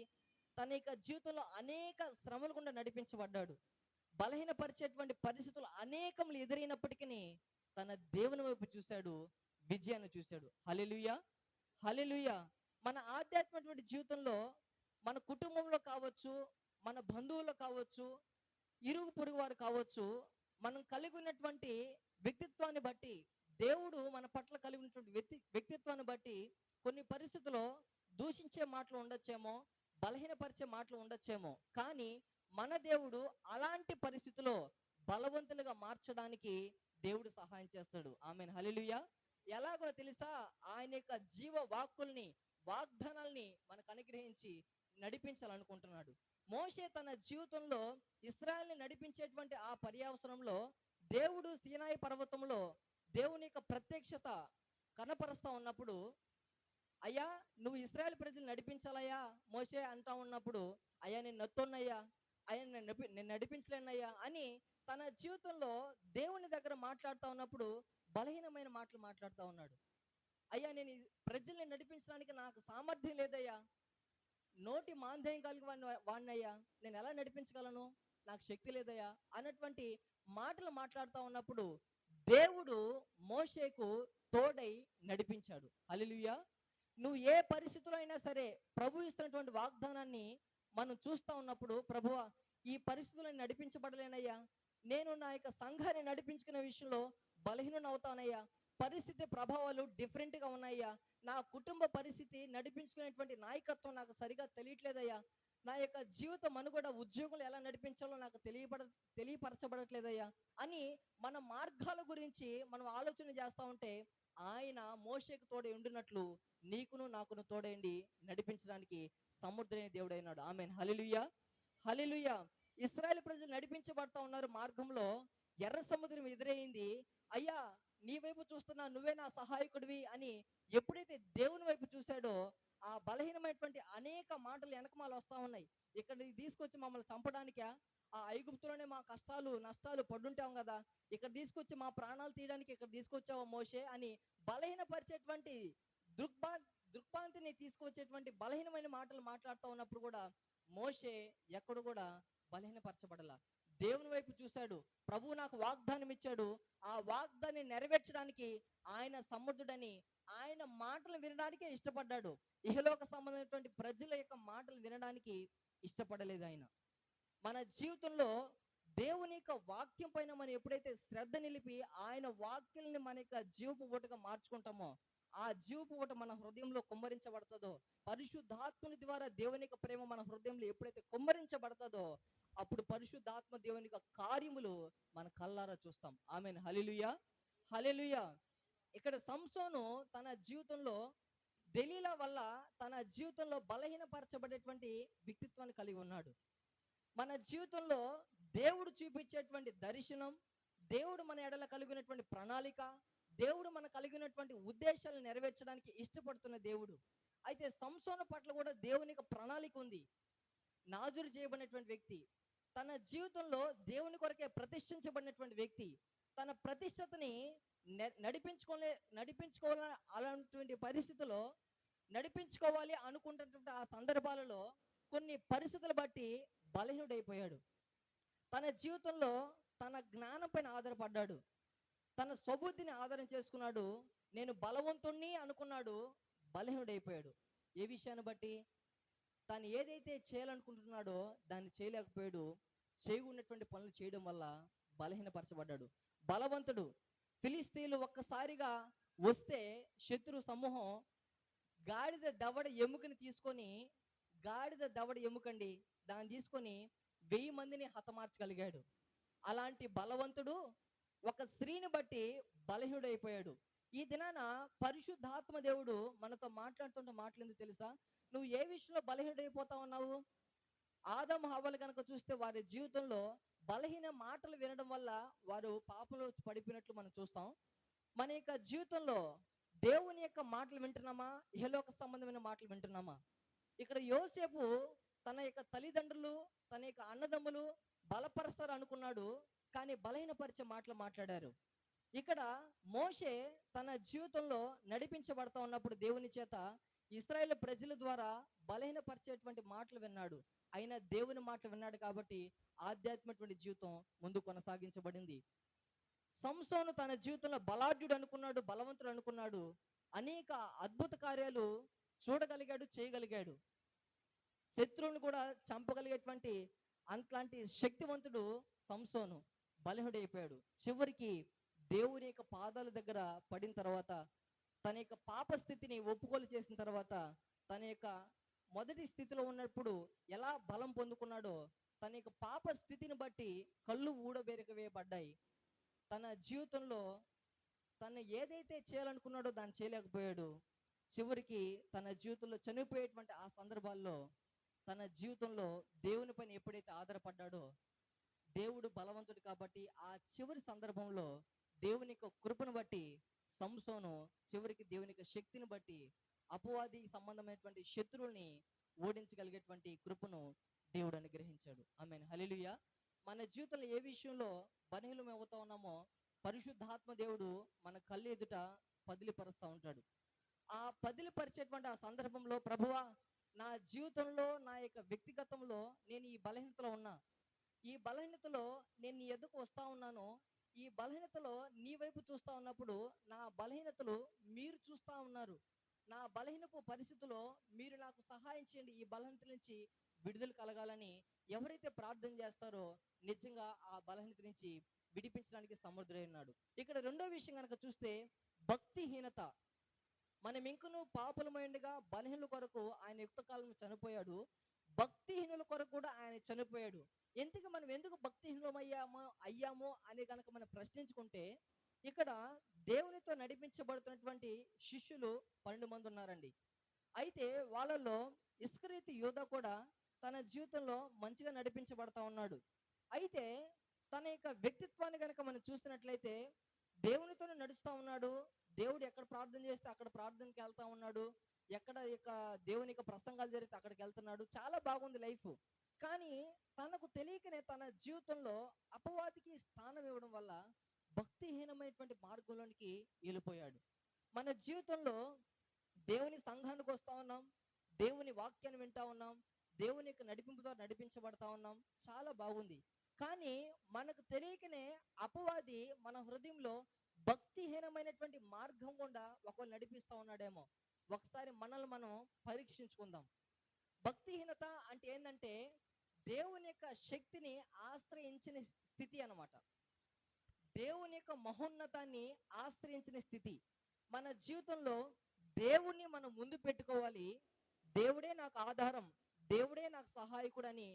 తన యొక్క జీవితంలో అనేక శ్రమలు గుండా నడిపించబడ్డాడు. బలహీనపరిచేటువంటి పరిస్థితులు అనేకములు ఎదురైనప్పటికీ తన దేవుని వైపు చూశాడు, విజయాన్ని చూశాడు. హల్లెలూయా, హల్లెలూయా. మన ఆధ్యాత్మికటువంటి జీవితంలో మన కుటుంబంలో కావచ్చు, మన బంధువుల్లో కావచ్చు, ఇరుగు పొరుగు వారు కావచ్చు, మనం కలిగి ఉన్నటువంటి వ్యక్తిత్వాన్ని బట్టి, దేవుడు మన పట్ల కలిగి ఉన్నటువంటి వ్యక్తిత్వాన్ని బట్టి కొన్ని పరిస్థితుల్లో దూషించే మాటలు ఉండొచ్చేమో, బలహీనపరిచే మాటలు ఉండొచ్చేమో, కానీ మన దేవుడు అలాంటి పరిస్థితుల్లో బలవంతులుగా మార్చడానికి దేవుడు సహాయం చేస్తాడు. ఆమేన్, హల్లెలూయా. ఎలాగో తెలుసా? ఆయన యొక్క జీవ వాక్కుల్ని, వాగ్దానాల్ని మనకు అనుగ్రహించి నడిపించాలనుకుంటున్నాడు. మోషే తన జీవితంలో ఇశ్రాయేల్ని నడిపించేటువంటి ఆ పర్యావసరంలో దేవుడు సీనాయి పర్వతంలో దేవుని యొక్క ప్రత్యక్షత కనపరుస్తా ఉన్నప్పుడు, అయ్యా నువ్వు ఇశ్రాయేల్ ప్రజలు నడిపించాలయ్యా మోషే అంటా ఉన్నప్పుడు, అయ్యా నేను నత్తోన్నయ్యా, అయ్యా నేను నడిపించలేనయ్యా అని తన జీవితంలో దేవుని దగ్గర మాట్లాడుతూ ఉన్నప్పుడు బలహీనమైన మాటలు మాట్లాడుతూ ఉన్నాడు. అయ్యా నేను ఈ ప్రజల్ని నడిపించడానికి నాకు సామర్థ్యం లేదయ్యా, నోటి మాంద్యం కలిగి వాడినయ్యా, నేను ఎలా నడిపించగలను, నాకు శక్తి లేదయ్యా అన్నటువంటి మాటలు మాట్లాడుతూ ఉన్నప్పుడు దేవుడు మోషేకు తోడై నడిపించాడు. హల్లెలూయా. నువ్వు ఏ పరిస్థితిలో అయినా సరే ప్రభు ఇస్తున్నటువంటి వాగ్దానాన్ని మనం చూస్తూ ఉన్నప్పుడు, ప్రభువా ఈ పరిస్థితులను నడిపించబడలేనయ్యా, నేను నా యొక్క సంఘాన్ని నడిపించుకునే విషయంలో బలహీనం అవుతానయ్యా, పరిస్థితి ప్రభావాలు డిఫరెంట్గా ఉన్నాయ్యా, నా కుటుంబ పరిస్థితి నడిపించుకునేటువంటి నాయకత్వం నాకు సరిగా తెలియట్లేదయ్యా, నా యొక్క జీవిత మనుగడ ఉద్యోగులు ఎలా నడిపించాలో నాకు తెలియపరచబడట్లేదయ్యా అని మన మార్గాల గురించి మనం ఆలోచన చేస్తూ ఉంటే, ఆయన మోషేకు తోడై ఉండినట్లు నీకును నాకును తోడైండి నడిపించడానికి సముద్రైన దేవుడైనాడు. ఆమేన్, హల్లెలూయా, హల్లెలూయా. ఇశ్రాయేల్ ప్రజలు నడిపించబడతా ఉన్నారు. మార్గంలో ఎర్ర సముద్రం ఎదురైంది. అయ్యా నీ వైపు చూస్తున్నా, నువ్వే నా సహాయకుడివి అని ఎప్పుడైతే దేవుని వైపు చూశాడో, ఆ బలహీనమైనటువంటి అనేక మాటలు వెనకమాల వస్తా ఉన్నాయి. ఇక్కడ తీసుకొచ్చి మమ్మల్ని చంపడానికా, ఆ ఐగుప్తులోనే మా కష్టాలు నష్టాలు పడుంటాం కదా, ఇక్కడ తీసుకొచ్చి మా ప్రాణాలు తీయడానికి ఇక్కడ తీసుకొచ్చావా మోషే అని బలహీనపరిచేటువంటి దృక్పాంతిని తీసుకొచ్చేటువంటి బలహీనమైన మాటలు మాట్లాడుతూ ఉన్నప్పుడు కూడా మోషే ఎక్కడ కూడా బలహీనపరచబడలా. దేవుని వైపు చూశాడు. ప్రభువు నాకు వాగ్దానం ఇచ్చాడు, ఆ వాగ్దాన్ని నెరవేర్చడానికి ఆయన సమర్థుడని ఆయన మాటలు వినడానికే ఇష్టపడ్డాడు. ఇహలోక సంబంధమైనటువంటి ప్రజల యొక్క మాటలు వినడానికి ఇష్టపడలేదు ఆయన. మన జీవితంలో దేవుని యొక్క వాక్యం పైన మనం ఎప్పుడైతే శ్రద్ధ నిలిపి ఆయన వాక్యాలని మన యొక్క జీవపు ఊటగా మార్చుకుంటామో, ఆ జీవపు ఊట మన హృదయంలో కుమ్మరించబడుతుందో, పరిశుద్ధాత్మని ద్వారా దేవుని యొక్క ప్రేమ మన హృదయంలో ఎప్పుడైతే కుమ్మరించబడుతుందో, అప్పుడు పరిశుద్ధాత్మ దేవుని యొక్క కార్యములు మన కళ్ళారా చూస్తాం. ఆమేన్, హల్లెలూయా, హల్లెలూయా. ఇక్కడ సంసోను తన జీవితంలో దెలీలా వల్ల తన జీవితంలో బలహీనపరచబడేటువంటి వ్యక్తిత్వాన్ని కలిగి ఉన్నాడు. మన జీవితంలో దేవుడు చూపించేటువంటి దర్శనం, దేవుడు మన ఎడల కలిగినటువంటి ప్రణాళిక, దేవుడు మన కలిగినటువంటి ఉద్దేశాలను నెరవేర్చడానికి ఇష్టపడుతున్న దేవుడు. అయితే సంసోను పట్ల కూడా దేవుని యొక్క ప్రణాళిక ఉంది. నాజూరు చేయబడినటువంటి వ్యక్తి, తన జీవితంలో దేవుని కొరకే ప్రతిష్ఠించబడినటువంటి వ్యక్తి, తన ప్రతిష్టతని నడిపించుకోవాలి అలాంటి పరిస్థితుల్లో నడిపించుకోవాలి అనుకుంటున్నటువంటి ఆ సందర్భాలలో కొన్ని పరిస్థితులు బట్టి బలహీనుడైపోయాడు. తన జీవితంలో తన జ్ఞానం పైన ఆధారపడ్డాడు, తన స్వబుద్ధిని ఆధారం చేసుకున్నాడు. నేను బలవంతుణ్ణి అనుకున్నాడు, బలహీనుడైపోయాడు. ఏ విషయాన్ని బట్టి? తాను ఏదైతే చేయాలనుకుంటున్నాడో దాన్ని చేయలేకపోయాడు. చేయి ఉన్నటువంటి పనులు చేయడం వల్ల బలహీనపరచబడ్డాడు. బలవంతుడు. ఫిలిస్తీన్లు ఒక్కసారిగా వస్తే శత్రు సమూహం గాడిద దవడ ఎముకని తీసుకొని, గాడిద దవడ ఎముకండి, దాన్ని తీసుకొని 1000 మందిని హతమార్చగలిగాడు. అలాంటి బలవంతుడు ఒక స్త్రీని బట్టి బలహీనుడైపోయాడు. ఈ దినాన పరిశుద్ధాత్మ దేవుడు మనతో మాట్లాడుతుంటే మాటలేందో తెలుసా? నువ్వు ఏ విషయంలో బలహీనుడైపోతా ఉన్నావు? ఆదాము హవ్వలు కనుక చూస్తే వారి జీవితంలో బలహీన మాటలు వినడం వల్ల వారు పాపంలో పడిపోయినట్లు మనం చూస్తాం. మన యొక్క జీవితంలో దేవుని యొక్క మాటలు వింటున్నామా? ఇహలోక సంబంధమైన మాటలు వింటున్నామా? ఇక్కడ యోసేపు తన యొక్క తల్లిదండ్రులు, తన యొక్క అన్నదమ్ములు బలపరుస్తారు అనుకున్నాడు, కానీ బలహీనపరిచే మాటలు మాట్లాడారు. ఇక్కడ మోషే తన జీవితంలో నడిపించబడతా ఉన్నప్పుడు దేవుని చేత ఇశ్రాయేలు ప్రజల ద్వారా బలహీనపరిచేటువంటి మాటలు విన్నాడు. అయినా దేవుని మాటలు విన్నాడు కాబట్టి ఆధ్యాత్మికటువంటి జీవితం ముందు కొనసాగించబడింది. సంసోను తన జీవితంలో బలాఢ్యుడు అనుకున్నాడు, బలవంతుడు అనుకున్నాడు. అనేక అద్భుత కార్యాలు చూడగలిగాడు, చేయగలిగాడు. శత్రువులను కూడా చంపగలిగేటువంటి అట్లాంటి శక్తివంతుడు సంసోను. బలహీనుడైపోయాడు. చివరికి దేవుని యొక్క పాదాల దగ్గర పడిన తర్వాత, తన యొక్క పాప స్థితిని ఒప్పుకోలు చేసిన తర్వాత, తన యొక్క మొదటి స్థితిలో ఉన్నప్పుడు ఎలా బలం పొందుకున్నాడో, తన యొక్క పాప స్థితిని బట్టి కళ్ళు ఊడబెరకవేయబడ్డాయి. తన జీవితంలో తను ఏదైతే చేయాలనుకున్నాడో దాన్ని చేయలేకపోయాడు. చివరికి తన జీవితంలో చనిపోయేటువంటి ఆ సందర్భాల్లో తన జీవితంలో దేవుని పైన ఎప్పుడైతే ఆధారపడ్డాడో, దేవుడు బలవంతుడు కాబట్టి ఆ చివరి సందర్భంలో దేవుని యొక్క కృపను బట్టి సంసోను చివరికి దేవుని యొక్క శక్తిని బట్టి అపవాది సంబంధమైనటువంటి శత్రువుల్ని ఓడించగలిగేటువంటి కృపను దేవుడు అనుగ్రహించాడు. ఆమేన్, హల్లెలూయా. మన జీవితంలో ఏ విషయంలో బలహీనం అవుతా ఉన్నామో పరిశుద్ధాత్మ దేవుడు మన కళ్ళు ఎదుట పదిలిపరుస్తూ ఉంటాడు. ఆ పదిలిపరిచేటువంటి ఆ సందర్భంలో, ప్రభువా నా జీవితంలో, నా యొక్క వ్యక్తిగతంలో నేను ఈ బలహీనతలో ఉన్నా, ఈ బలహీనతలో నేను నీ ఎదుకు వస్తా ఉన్నాను, ఈ బలహీనతలో నీ వైపు చూస్తా ఉన్నప్పుడు నా బలహీనతలు మీరు చూస్తా ఉన్నారు, నా బలహీనపు పరిస్థితిలో మీరు నాకు సహాయం చేయండి, ఈ బలహీనత నుంచి విడుదల కలగాలని ఎవరైతే ప్రార్థన చేస్తారో నిజంగా ఆ బలహీనత నుంచి విడిపించడానికి సమర్థుడై ఉన్నాడు. ఇక్కడ రెండో విషయం కనుక చూస్తే భక్తిహీనత. మనం ఇంకనూ పాపులమైండగా బలహీనుల కొరకు ఆయన యుక్తకాలం చనిపోయాడు, భక్తిహీనుల కొరకు కూడా ఆయన చనిపోయాడు. మనం ఎందుకు అయ్యామో అని కనుక మనం ప్రశ్నించుకుంటే, ఇక్కడ దేవునితో నడిపించబడుతున్నటువంటి శిష్యులు 12 మంది ఉన్నారండి. అయితే వాళ్ళలో ఇస్కరియోతు యూదా కూడా తన జీవితంలో మంచిగా నడిపించబడతా ఉన్నాడు. అయితే తన యొక్క వ్యక్తిత్వాన్ని కనుక మనం చూసినట్లయితే దేవునితోనే నడుస్తా ఉన్నాడు. దేవుడు ఎక్కడ ప్రార్థన చేస్తే అక్కడ ప్రార్థనకి వెళ్తా ఉన్నాడు, ఎక్కడ యొక్క దేవుని యొక్క ప్రసంగాలు జరిగితే అక్కడికి వెళ్తున్నాడు. చాలా బాగుంది లైఫ్. కానీ తనకు తెలియకనే తన జీవితంలో అపవాదికి స్థానం ఇవ్వడం వల్ల భక్తిహీనమైనటువంటి మార్గంలోనికి వెళ్ళిపోయాడు. మన జీవితంలో దేవుని సంఘానికి వస్తా ఉన్నాం, దేవుని వాక్యాన్ని వింటా ఉన్నాం, దేవుని యొక్క నడిపింపుతో నడిపించబడతా ఉన్నాం, చాలా బాగుంది. కానీ మనకు తెలియకనే అపవాది మన హృదయంలో భక్తిహీనమైనటువంటి మార్గం గుండా ఒకవేళ నడిపిస్తా ఉన్నాడేమో. ఒకసారి మనల్ని మనం పరీక్షించుకుందాం. భక్తిహీనత అంటే ఏంటంటే దేవుని యొక్క శక్తిని ఆశ్రయించిన స్థితి అన్నమాట. దేవుని యొక్క మహోన్నతాన్ని ఆశ్రయించిన స్థితి. మన జీవితంలో దేవుణ్ణి మనం ముందు పెట్టుకోవాలి. దేవుడే నాకు ఆధారం, దేవుడే నాకు సహాయకుడు అని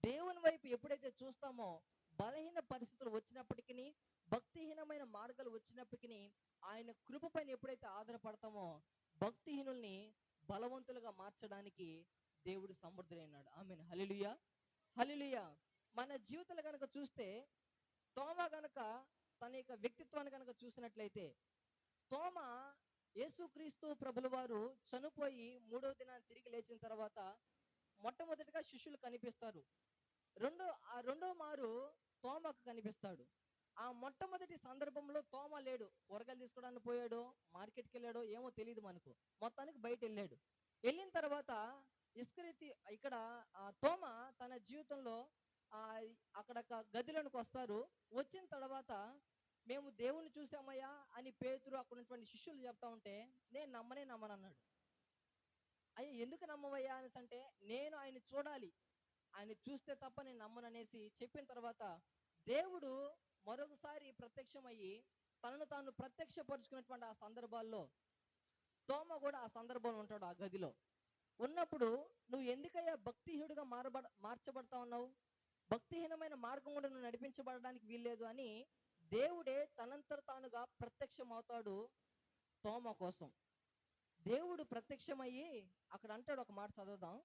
దేవుని వైపు ఎప్పుడైతే చూస్తామో, బలహీన పరిస్థితులు వచ్చినప్పటికీ, భక్తిహీనమైన మార్గాలు వచ్చినప్పటికీ ఆయన కృప పైన ఎప్పుడైతే ఆధారపడతామో భక్తిహీనుల్ని బలవంతులుగా మార్చడానికి దేవుడు సమర్థుడైనాడు. ఆమేన్, హల్లెలూయా, హల్లెలూయా. మన జీవితాలు కనుక చూస్తే తోమా గనక తన యొక్క వ్యక్తిత్వాన్ని కనుక చూసినట్లయితే, తోమా యేసుక్రీస్తు ప్రభుల వారు చనిపోయి 3వ దినాన్ని తిరిగి లేచిన తర్వాత మొట్టమొదటిగా శిష్యులు కనిపిస్తారు. రెండో మారు తోమాకు కనిపిస్తాడు. ఆ మొట్టమొదటి సందర్భంలో తోమా లేడు, కూరగాయలు తీసుకోవడానికి పోయాడో, మార్కెట్కి వెళ్ళాడో ఏమో తెలియదు మనకు. మొత్తానికి బయట వెళ్ళాడు. వెళ్ళిన తర్వాత ఇక్కడ తోమా తన జీవితంలో అక్కడ గదిలోనికి వస్తారు. వచ్చిన తర్వాత మేము దేవుని చూసామయ్యా అని పేతురు అక్కడ ఉన్నటువంటి శిష్యులు చెప్తా ఉంటే, నేను నమ్మనన్నాడు. అయ్యా ఎందుకు నమ్మవయ్యా అనేసి అంటే, నేను ఆయన చూడాలి, ఆయన చూస్తే తప్ప నేను నమ్మను అనేసి చెప్పిన తర్వాత, దేవుడు మరొకసారి ప్రత్యక్షమయ్యి తనను తాను ప్రత్యక్షపరుచుకున్నటువంటి ఆ సందర్భాల్లో తోమ కూడా ఆ సందర్భంలో ఉంటాడు. ఆ గదిలో ఉన్నప్పుడు నువ్వు ఎందుకయ్యా భక్తిహీనుడిగా మార్చబడతా ఉన్నావు, భక్తిహీనమైన మార్గం కూడా నువ్వు నడిపించబడడానికి వీల్లేదు అని దేవుడే తనంతట తానుగా ప్రత్యక్షం అవుతాడు తోమ కోసం. దేవుడు ప్రత్యక్షమయ్యి అక్కడ అంటాడు, ఒక మాట చదువుదాం.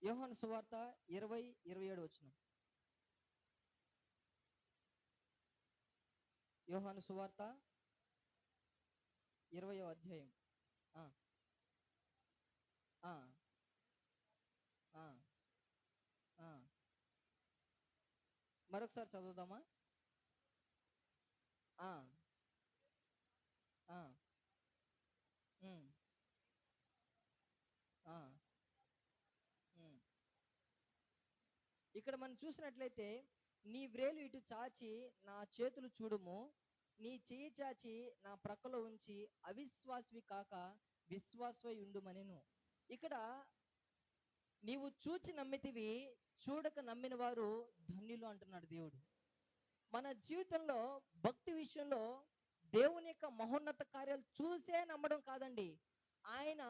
యోహాను సువార్త 20:27 వచనం. యోహాను సువార్త 20వ అధ్యాయం. ఆ ఆ ఆ ఆ మరొకసారి చదువుదామా? ఆ ఆ ఉమ్, ఆ ఉమ్. ఇక్కడ మనం చూసినట్లయితే, నీ వ్రేలు ఇటు చాచి నా చేతులు చూడుము, నీ చేయి చాచి నా ప్రక్కలో ఉంచి అవిశ్వాసివి కాక విశ్వాసవై ఉండుమనెను. ఇక్కడ నీవు చూచి నమ్మితివి, చూడక నమ్మిన వారు ధన్యులు అంటున్నాడు దేవుడు. మన జీవితంలో భక్తి విషయంలో దేవుని యొక్క మహోన్నత కార్యాలు చూసే నమ్మడం కాదండి. ఆయన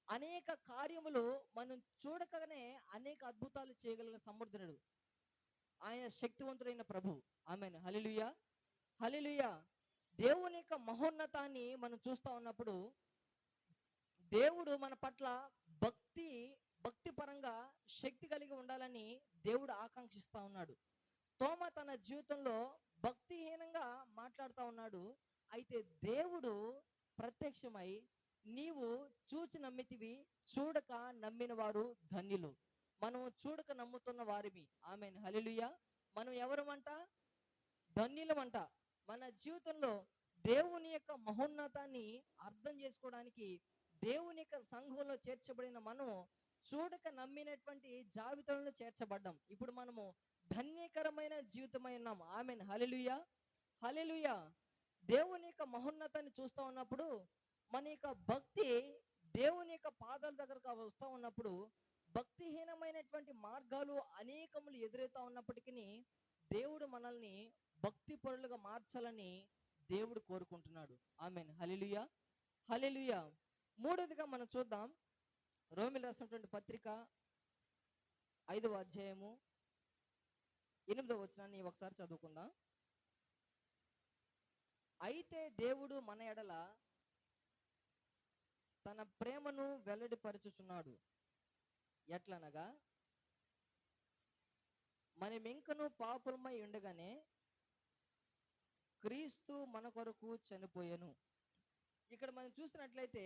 అనేక కార్యములు మనం చూడకనే అనేక అద్భుతాలు చేయగలిగిన సమర్థుడు. ఆయన శక్తివంతుడైన ప్రభు. ఆమేన్. హల్లెలూయా, హల్లెలూయా. దేవుని యొక్క మహోన్నతాన్ని మనం చూస్తా ఉన్నప్పుడు దేవుడు మన పట్ల భక్తి భక్తి పరంగా శక్తి కలిగి ఉండాలని దేవుడు ఆకాంక్షిస్తా ఉన్నాడు. తోమ తన జీవితంలో భక్తిహీనంగా మాట్లాడుతూ ఉన్నాడు. అయితే దేవుడు ప్రత్యక్షమై, నీవు చూచి నమ్మితివి, చూడక నమ్మిన వారు ధన్యులు. మనం చూడక నమ్ముతున్న వారివి. ఆమేన్. హల్లెలూయా. మనం ఎవరమంట? ధన్యులమంట. మన జీవితంలో దేవుని యొక్క మహోన్నతాన్ని అర్థం చేసుకోవడానికి దేవుని యొక్క సంఘంలో చేర్చబడిన మనం చూడక నమ్మినటువంటి జాబితాలను చేర్చబడ్డాం. ఇప్పుడు మనము ధన్యకరమైన జీవితమై ఉన్నాం. ఆమేన్. హల్లెలూయా, హల్లెలూయా. దేవుని యొక్క మహోన్నతాన్ని చూస్తా ఉన్నప్పుడు మన యొక్క భక్తి దేవుని యొక్క పాదాల దగ్గరకు వస్తూ ఉన్నప్పుడు భక్తిహీనమైనటువంటి మార్గాలు అనేకములు ఎదురవుతా ఉన్నప్పటికీ దేవుడు మనల్ని భక్తి పరులుగా మార్చాలని దేవుడు కోరుకుంటున్నాడు. ఆమేన్. హల్లెలూయా, హల్లెలూయా. మూడోదిగా మనం చూద్దాం, రోమిలు రాసినటువంటి పత్రిక 5వ అధ్యాయము 8వ వచనాన్ని ఒకసారి చదువుకుందాం. అయితే దేవుడు మన ఎడల తన ప్రేమను వెల్లడిపరచుచున్నాడు. ఎట్లనగా, మనమింకను పాపులమై ఉండగానే క్రీస్తు మన కొరకు చనిపోయెను. ఇక్కడ మనం చూసినట్లయితే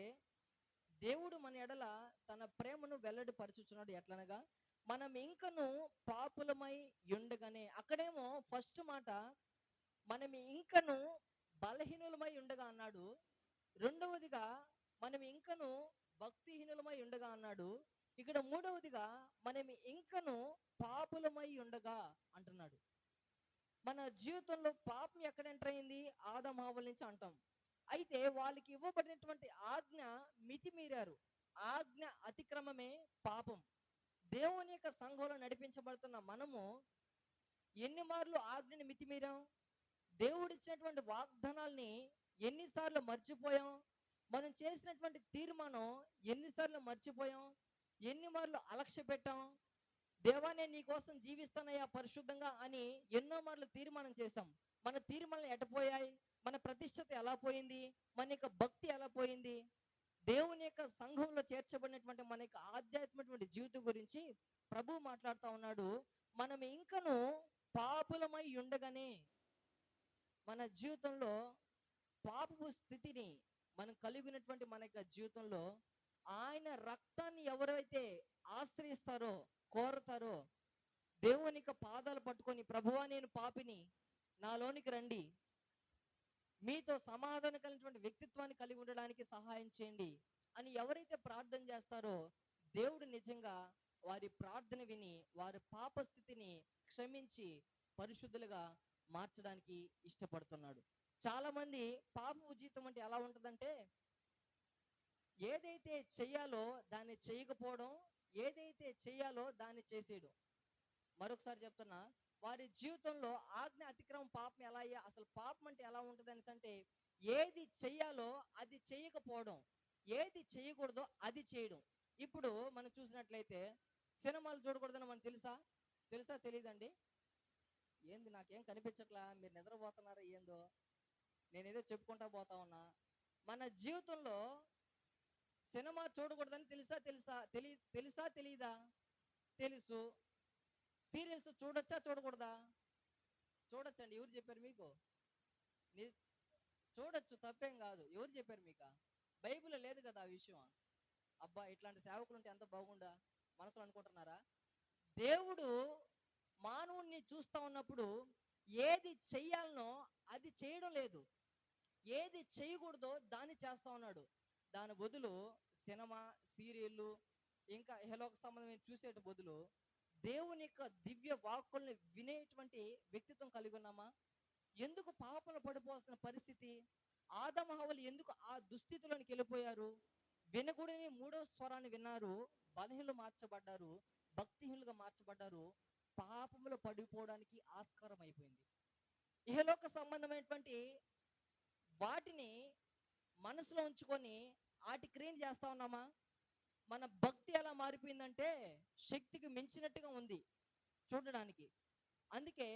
దేవుడు మన ఎడల తన ప్రేమను వెల్లడిపరచుచున్నాడు. ఎట్లనగా, మనం ఇంకను పాపులమై ఉండగానే. అక్కడేమో ఫస్ట్ మాట మనం ఇంకను బలహీనులమై ఉండగా అన్నాడు. రెండవదిగా మనం ఇంకను భక్తిహీనులమై ఉండగా అన్నాడు. ఇక్కడ మూడవదిగా మనం ఇంకను పాపులమై ఉండగా అంటున్నాడు. మన జీవితంలో పాపం ఎక్కడ ఎంటర్ అయింది? ఆదాము హవ్వల నుంచి అంటాం. అయితే వాళ్ళకి ఇవ్వబడినటువంటి ఆజ్ఞ మితిమీరారు. ఆజ్ఞ అతిక్రమమే పాపం. దేవుని యొక్క సంఘంలో నడిపించబడుతున్న మనము ఎన్ని మార్లు ఆజ్ఞని మితిమీరాం? దేవుడిచ్చినటువంటి వాగ్దానాల్ని ఎన్నిసార్లు మర్చిపోయాం? మనం చేసినటువంటి తీర్మానం ఎన్నిసార్లు మర్చిపోయాం? ఎన్ని మార్లు అలక్ష్య పెట్టాం? దేవా, నేను నీ కోసం జీవిస్తానయ్యా పరిశుద్ధంగా అని ఎన్నో మార్లు తీర్మానం చేశాం. మన తీర్మానాలు ఎటపోయాయి? మన ప్రతిష్టత ఎలా పోయింది? మన యొక్క భక్తి ఎలా పోయింది? దేవుని యొక్క సంఘంలో చేర్చబడినటువంటి మన యొక్క ఆధ్యాత్మికటువంటి జీవితం గురించి ప్రభు మాట్లాడుతూ ఉన్నాడు. మనం ఇంకను పాపులమై ఉండగానే, మన జీవితంలో పాపపు స్థితిని మనం కలిగినటువంటి మన యొక్క జీవితంలో ఆయన రక్తాన్ని ఎవరైతే ఆశ్రయిస్తారో, కోరతారో, దేవుని యొక్క పాదాలు పట్టుకొని, ప్రభువా నేను పాపిని, నాలోనికి రండి, మీతో సమాధానం కలిగినటువంటి వ్యక్తిత్వాన్ని కలిగి ఉండడానికి సహాయం చేయండి అని ఎవరైతే ప్రార్థన చేస్తారో, దేవుడు నిజంగా వారి ప్రార్థన విని వారి పాప స్థితిని క్షమించి పరిశుద్ధులుగా మార్చడానికి ఇష్టపడుతున్నాడు. చాలా మంది పాపపు జీవితం అంటే ఎలా ఉంటుందంటే, ఏదైతే చెయ్యాలో దాన్ని చేయకపోవడం, ఏదైతే చెయ్యాలో దాన్ని చేసేయడం. మరొకసారి చెప్తున్నా, వారి జీవితంలో ఆజ్ఞ అతిక్రమం పాపం ఎలా అసలు పాపం అంటే ఎలా ఉంటుంది అనేసి అంటే, ఏది చెయ్యాలో అది చేయకపోవడం, ఏది చేయకూడదో అది చేయడం. ఇప్పుడు మనం చూసినట్లయితే సినిమాలు చూడకూడదని మనకు తెలుసా? తెలుసా తెలీదండి? ఏంది నాకేం కనిపించట్లా, మీరు నిద్రపోతున్నారా ఏందో? నేనేదో చెప్పుకుంటా పోతా ఉన్నా. మన జీవితంలో సినిమా చూడకూడదని తెలుసా తెలీదా? తెలుసు. సీరియల్స్ చూడొచ్చా చూడకూడదా? చూడొచ్చండి. ఎవరు చెప్పారు మీకు? చూడొచ్చు, తప్పేం కాదు. ఎవరు చెప్పారు మీకు? బైబిల్లో లేదు కదా ఆ విషయం. అబ్బా, ఇట్లాంటి సేవకులు ఉంటే ఎంత బాగుండా మనసులో అనుకుంటున్నారా? దేవుడు మానవుణ్ణి చూస్తా ఉన్నప్పుడు ఏది చెయ్యాలనో అది చేయడం లేదు, ఏది చేయకూడదో దాన్ని చేస్తా ఉన్నాడు. దాని బదులు సినిమా, సీరియళ్ళు, ఇంకా ఇహలోక సంబంధమైన చూసేట బదులు దేవుని యొక్క దివ్య వాక్కుల్ని వినేటువంటి వ్యక్తిత్వం కలిగి ఉన్నామా? ఎందుకు పాపలు పడిపోవాల్సిన పరిస్థితి? ఆదాము హవ్వలు ఎందుకు ఆ దుస్థితిలోనికి వెళ్ళిపోయారు? వినకూడని మూడో స్వరాన్ని విన్నారు, బలహీనలు మార్చబడ్డారు, భక్తిహీనులుగా మార్చబడ్డారు, పాపములో పడిపోవడానికి ఆస్కారం అయిపోయింది. ఇహలోక సంబంధమైనటువంటి వాటిని మనసులో ఉంచుకొని వాటి క్రియలు చేస్తా ఉన్నామా? మన భక్తి ఎలా మారిపోయిందంటే శక్తికి మించినట్టుగా ఉంది చూడడానికి. అందుకే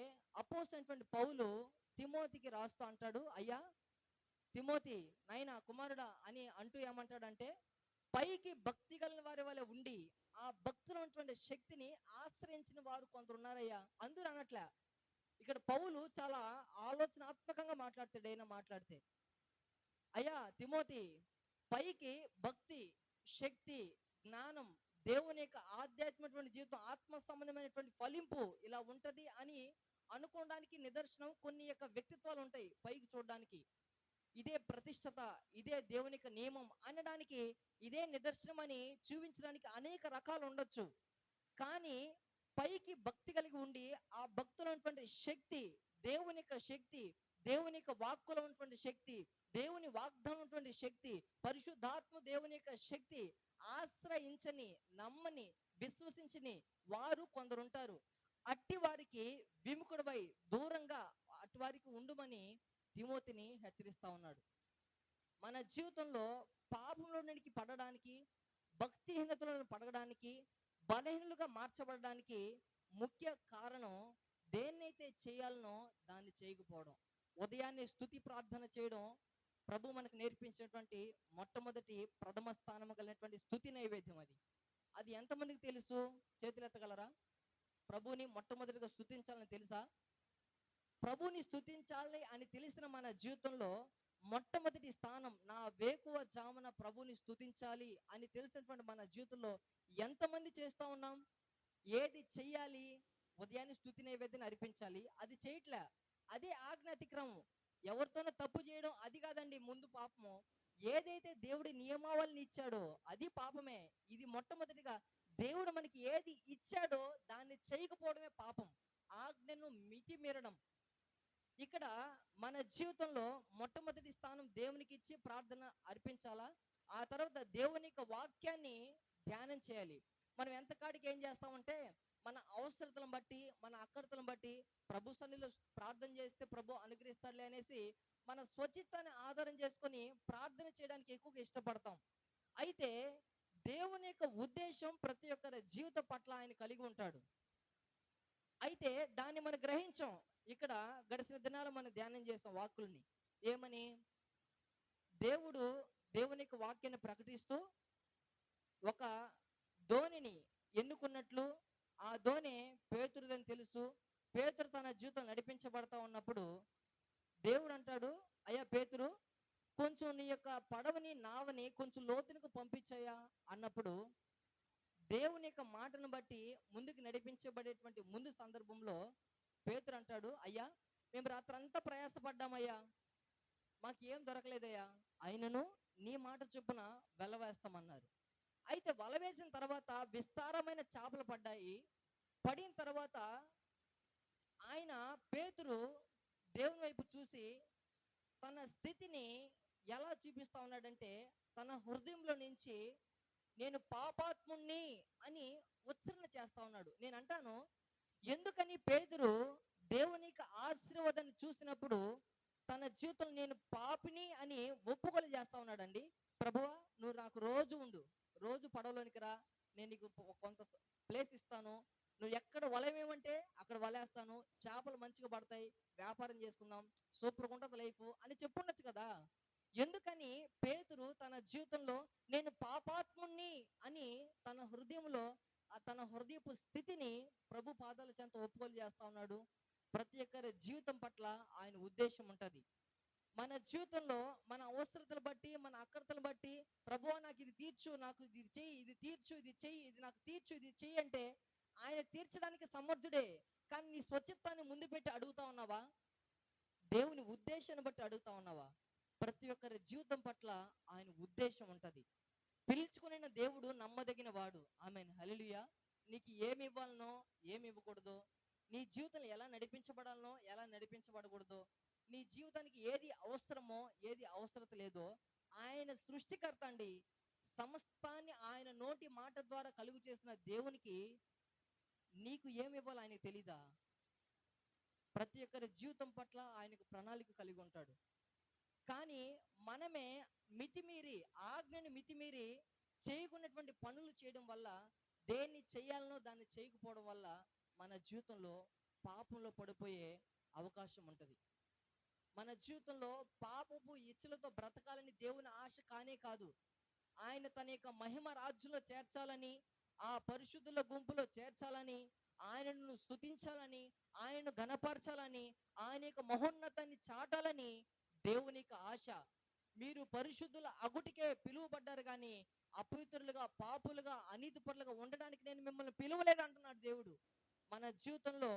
అపోస్తలుడైనటువంటి పౌలు తిమోతికి రాస్తూ అంటాడు, అయ్యా తిమోతి, నాయనా, కుమారుడా అని అంటూ ఏమంటాడంటే, పైకి భక్తి కలిగిన వారి వల్ల ఉండి ఆ భక్తులు ఉన్నటువంటి శక్తిని ఆశ్రయించిన వారు కొందరు ఉన్నారయ్యా. అందరూ అనట్లే. ఇక్కడ పౌలు చాలా ఆలోచనాత్మకంగా మాట్లాడతాడు. అయినా మాట్లాడితే, అయ్యా తిమోతి, పైకి భక్తి, శక్తి, జ్ఞానం, దేవుని యొక్క ఆధ్యాత్మికమైన జీవితం, ఆత్మ సంబంధమైనటువంటి ఫలింపు ఇలా ఉంటది అని అనుకోవడానికి నిదర్శనం కొన్ని యొక్క వ్యక్తిత్వాలు ఉంటాయి పైకి చూడడానికి. ఇదే ప్రతిష్టత, ఇదే దేవుని యొక్క నియమం అనడానికి ఇదే నిదర్శనం అని చూపించడానికి అనేక రకాలు ఉండొచ్చు. కానీ పైకి భక్తి కలిగి ఉండి ఆ భక్తులు ఉన్నటువంటి శక్తి, దేవుని యొక్క శక్తి, దేవుని యొక్క వాక్కులో ఉన్నటువంటి శక్తి, దేవుని వాగ్దానం ఉన్నటువంటి శక్తి, పరిశుద్ధాత్మ దేవుని యొక్క శక్తి ఆశ్రయించని, నమ్మని, విశ్వసించని వారు కొందరు ఉంటారు. అట్టి వారికి విముఖుడవై దూరంగా అట్టి వారికి ఉండుమని తిమోతిని హెచ్చరిస్తా ఉన్నాడు. మన జీవితంలో పాపంలోనికి పడడానికి, భక్తిహీనతలను పడడానికి, బలహీనులుగా మార్చబడడానికి ముఖ్య కారణం దేన్నైతే చేయాలనో దాన్ని చేయకపోవడం. ఉదయాన్నే స్తుతి ప్రార్థన చేయడం ప్రభు మనకు నేర్పించినటువంటి మొట్టమొదటి ప్రథమ స్థానం కలిగినటువంటి స్తుతి నైవేద్యం. అది ఎంతమందికి తెలుసు? చేతులు ఎత్తగలరా? ప్రభుని మొట్టమొదటిగా స్తుతించాలని తెలుసా? ప్రభుని స్తుతించాలి అని తెలిసిన మన జీవితంలో మొట్టమొదటి స్థానం, నా వేకువ జామున ప్రభుని స్తుతించాలి అని తెలిసినటువంటి మన జీవితంలో ఎంతమంది చేస్తా ఉన్నాం? ఏది చెయ్యాలి? ఉదయాన్నే స్తుతి నైవేద్యం అర్పించాలి, అది చేయట్లే. అదే ఆజ్ఞ అతిక్రమం. ఎవరితోనో తప్పు చేయడం అది కాదండి ముందు పాపము. ఏదైతే దేవుడి నియమావళిని ఇచ్చాడో అది పాపమే. ఇది మొట్టమొదటిగా దేవుడు మనకి ఏది ఇచ్చాడో దాన్ని చేయకపోవడమే పాపం. ఆజ్ఞను మితిమీరడం. ఇక్కడ మన జీవితంలో మొట్టమొదటి స్థానం దేవునికి ఇచ్చి ప్రార్థన అర్పించాలా. ఆ తర్వాత దేవుని యొక్క వాక్యాన్ని ధ్యానం చేయాలి. మనం ఎంత కాడికి ఏం చేస్తామంటే మన అవసరతలను బట్టి, మన అక్కరతలను బట్టి ప్రభు సన్నిధిలో ప్రార్థన చేస్తే ప్రభు అనుగ్రహిస్తాడులే అనేసి మన స్వచిత్తాన్ని ఆధారం చేసుకొని ప్రార్థన చేయడానికి ఎక్కువగా ఇష్టపడతాం. అయితే దేవుని యొక్క ఉద్దేశం ప్రతి ఒక్కరి జీవిత పట్ల ఆయన కలిగి ఉంటాడు. అయితే దాన్ని మనం గ్రహించాం. ఇక్కడ గడిచిన దినాలు మనం ధ్యానం చేసాం వాక్కుల్ని. ఏమని? దేవుడు దేవుని యొక్క వాక్యాన్ని ప్రకటిస్తూ ఒక ధోనిని ఎన్నుకున్నట్లు, ఆ ధోని పేతురుదని తెలుసు. పేతురు తన జీవితం నడిపించబడతా ఉన్నప్పుడు దేవుడు అంటాడు, అయ్యా పేతురు, కొంచెం నీ యొక్క పడవని, నావని కొంచెం లోతునికి పంపించయ్యా అన్నప్పుడు దేవుని యొక్క మాటను బట్టి ముందుకు నడిపించబడేటువంటి ముందు సందర్భంలో పేతురు అంటాడు, అయ్యా మేము రాత్రంతా ప్రయాసపడ్డామయ్యా, మాకు ఏం దొరకలేదయ్యా, ఆయనను నీ మాట చొప్పున వెలవేస్తామన్నారు. అయితే వల వేసిన తర్వాత విస్తారమైన చేపలు పడ్డాయి. పడిన తర్వాత ఆయన పేతురు దేవుని వైపు చూసి తన స్థితిని ఎలా చూపిస్తా ఉన్నాడంటే, తన హృదయంలో నుంచి నేను పాపాత్ముణ్ణి అని ఉచ్చరణ చేస్తా ఉన్నాడు. నేను అంటాను, ఎందుకని పేతురు దేవునికి ఆశీర్వాదాన్ని చూసినప్పుడు తన జీవితంలో నేను పాపిని అని ఒప్పుకొని చేస్తా ఉన్నాడండి. ప్రభువా, నువ్వు నాకు రోజు ఉండు, రోజు పడవలోనికి రా, నేను నీకు కొంత ప్లేస్ ఇస్తాను, నువ్వు ఎక్కడ వలవేమంటే అక్కడ వలేస్తాను, చేపలు మంచిగా పడతాయి, వ్యాపారం చేసుకుందాం, సూపర్గా ఉంటుంది లైఫ్ అని చెప్పుండొచ్చు కదా. ఎందుకని పేతురు తన జీవితంలో నేను పాపాత్ముణ్ణి అని తన హృదయంలో తన హృదయపు స్థితిని ప్రభు పాదాల చెంత ఒప్పుకోలు చేస్తా ఉన్నాడు. ప్రతి ఒక్కరి జీవితం పట్ల ఆయన ఉద్దేశం ఉంటది. మన జీవితంలో మన అవసరతలు బట్టి, మన అక్కరతలు బట్టి, ప్రభువా నాకు ఇది తీర్చు, నాకు ఇది చెయ్యి, ఇది తీర్చు, ఇది చెయ్యి, ఇది నాకు తీర్చు, ఇది చెయ్యి అంటే ఆయన తీర్చడానికి సమర్థుడే. కానీ నీ స్వచ్ఛతాన్ని ముందు పెట్టి అడుగుతా ఉన్నావా? దేవుని ఉద్దేశాన్ని బట్టి అడుగుతా ఉన్నావా? ప్రతి ఒక్కరి జీవితం పట్ల ఆయన ఉద్దేశం ఉంటది. పిలుచుకున్న దేవుడు నమ్మదగిన వాడు. ఆమేన్, హల్లెలూయా. నీకు ఏమి ఇవ్వాలనో, ఏమి ఇవ్వకూడదో, నీ జీవితంలో ఎలా నడిపించబడాలనో, ఎలా నడిపించబడకూడదో, నీ జీవితానికి ఏది అవసరమో, ఏది అవసరత లేదో, ఆయన సృష్టికర్త అండి. సమస్తాన్ని ఆయన నోటి మాట ద్వారా కలుగు చేసిన దేవునికి నీకు ఏమి ఇవ్వాలో ఆయనకు తెలీదా? ప్రతి ఒక్కరి జీవితం పట్ల ఆయనకు ప్రణాళిక కలిగి ఉంటాడు. కానీ మనమే మితిమీరి, ఆజ్ఞని మితిమీరి చేయకున్నటువంటి పనులు చేయడం వల్ల, దేన్ని చేయాలనో దాన్ని చేయకపోవడం వల్ల మన జీవితంలో పాపంలో పడిపోయే అవకాశం ఉంటుంది. మన జీవితంలో పాపపు ఇచ్చలతో బ్రతకాలని దేవుని ఆశ కానే కాదు. ఆయన తన యొక్క మహిమ రాజ్యంలో చేర్చాలని, ఆ పరిశుద్ధుల గుంపులో చేర్చాలని, ఆయనను స్తుతించాలని, ఆయనను ఘనపరచాలని, ఆయన యొక్క మహోన్నతాన్ని చాటాలని దేవుని యొక్క ఆశ. మీరు పరిశుద్ధుల అగుటికే పిలువబడ్డారు కానీ అపవిత్రులుగా, పాపులుగా, అనీతిపరులుగా ఉండడానికి నేను మిమ్మల్ని పిలువలేదు అంటున్నాడు దేవుడు. మన జీవితంలో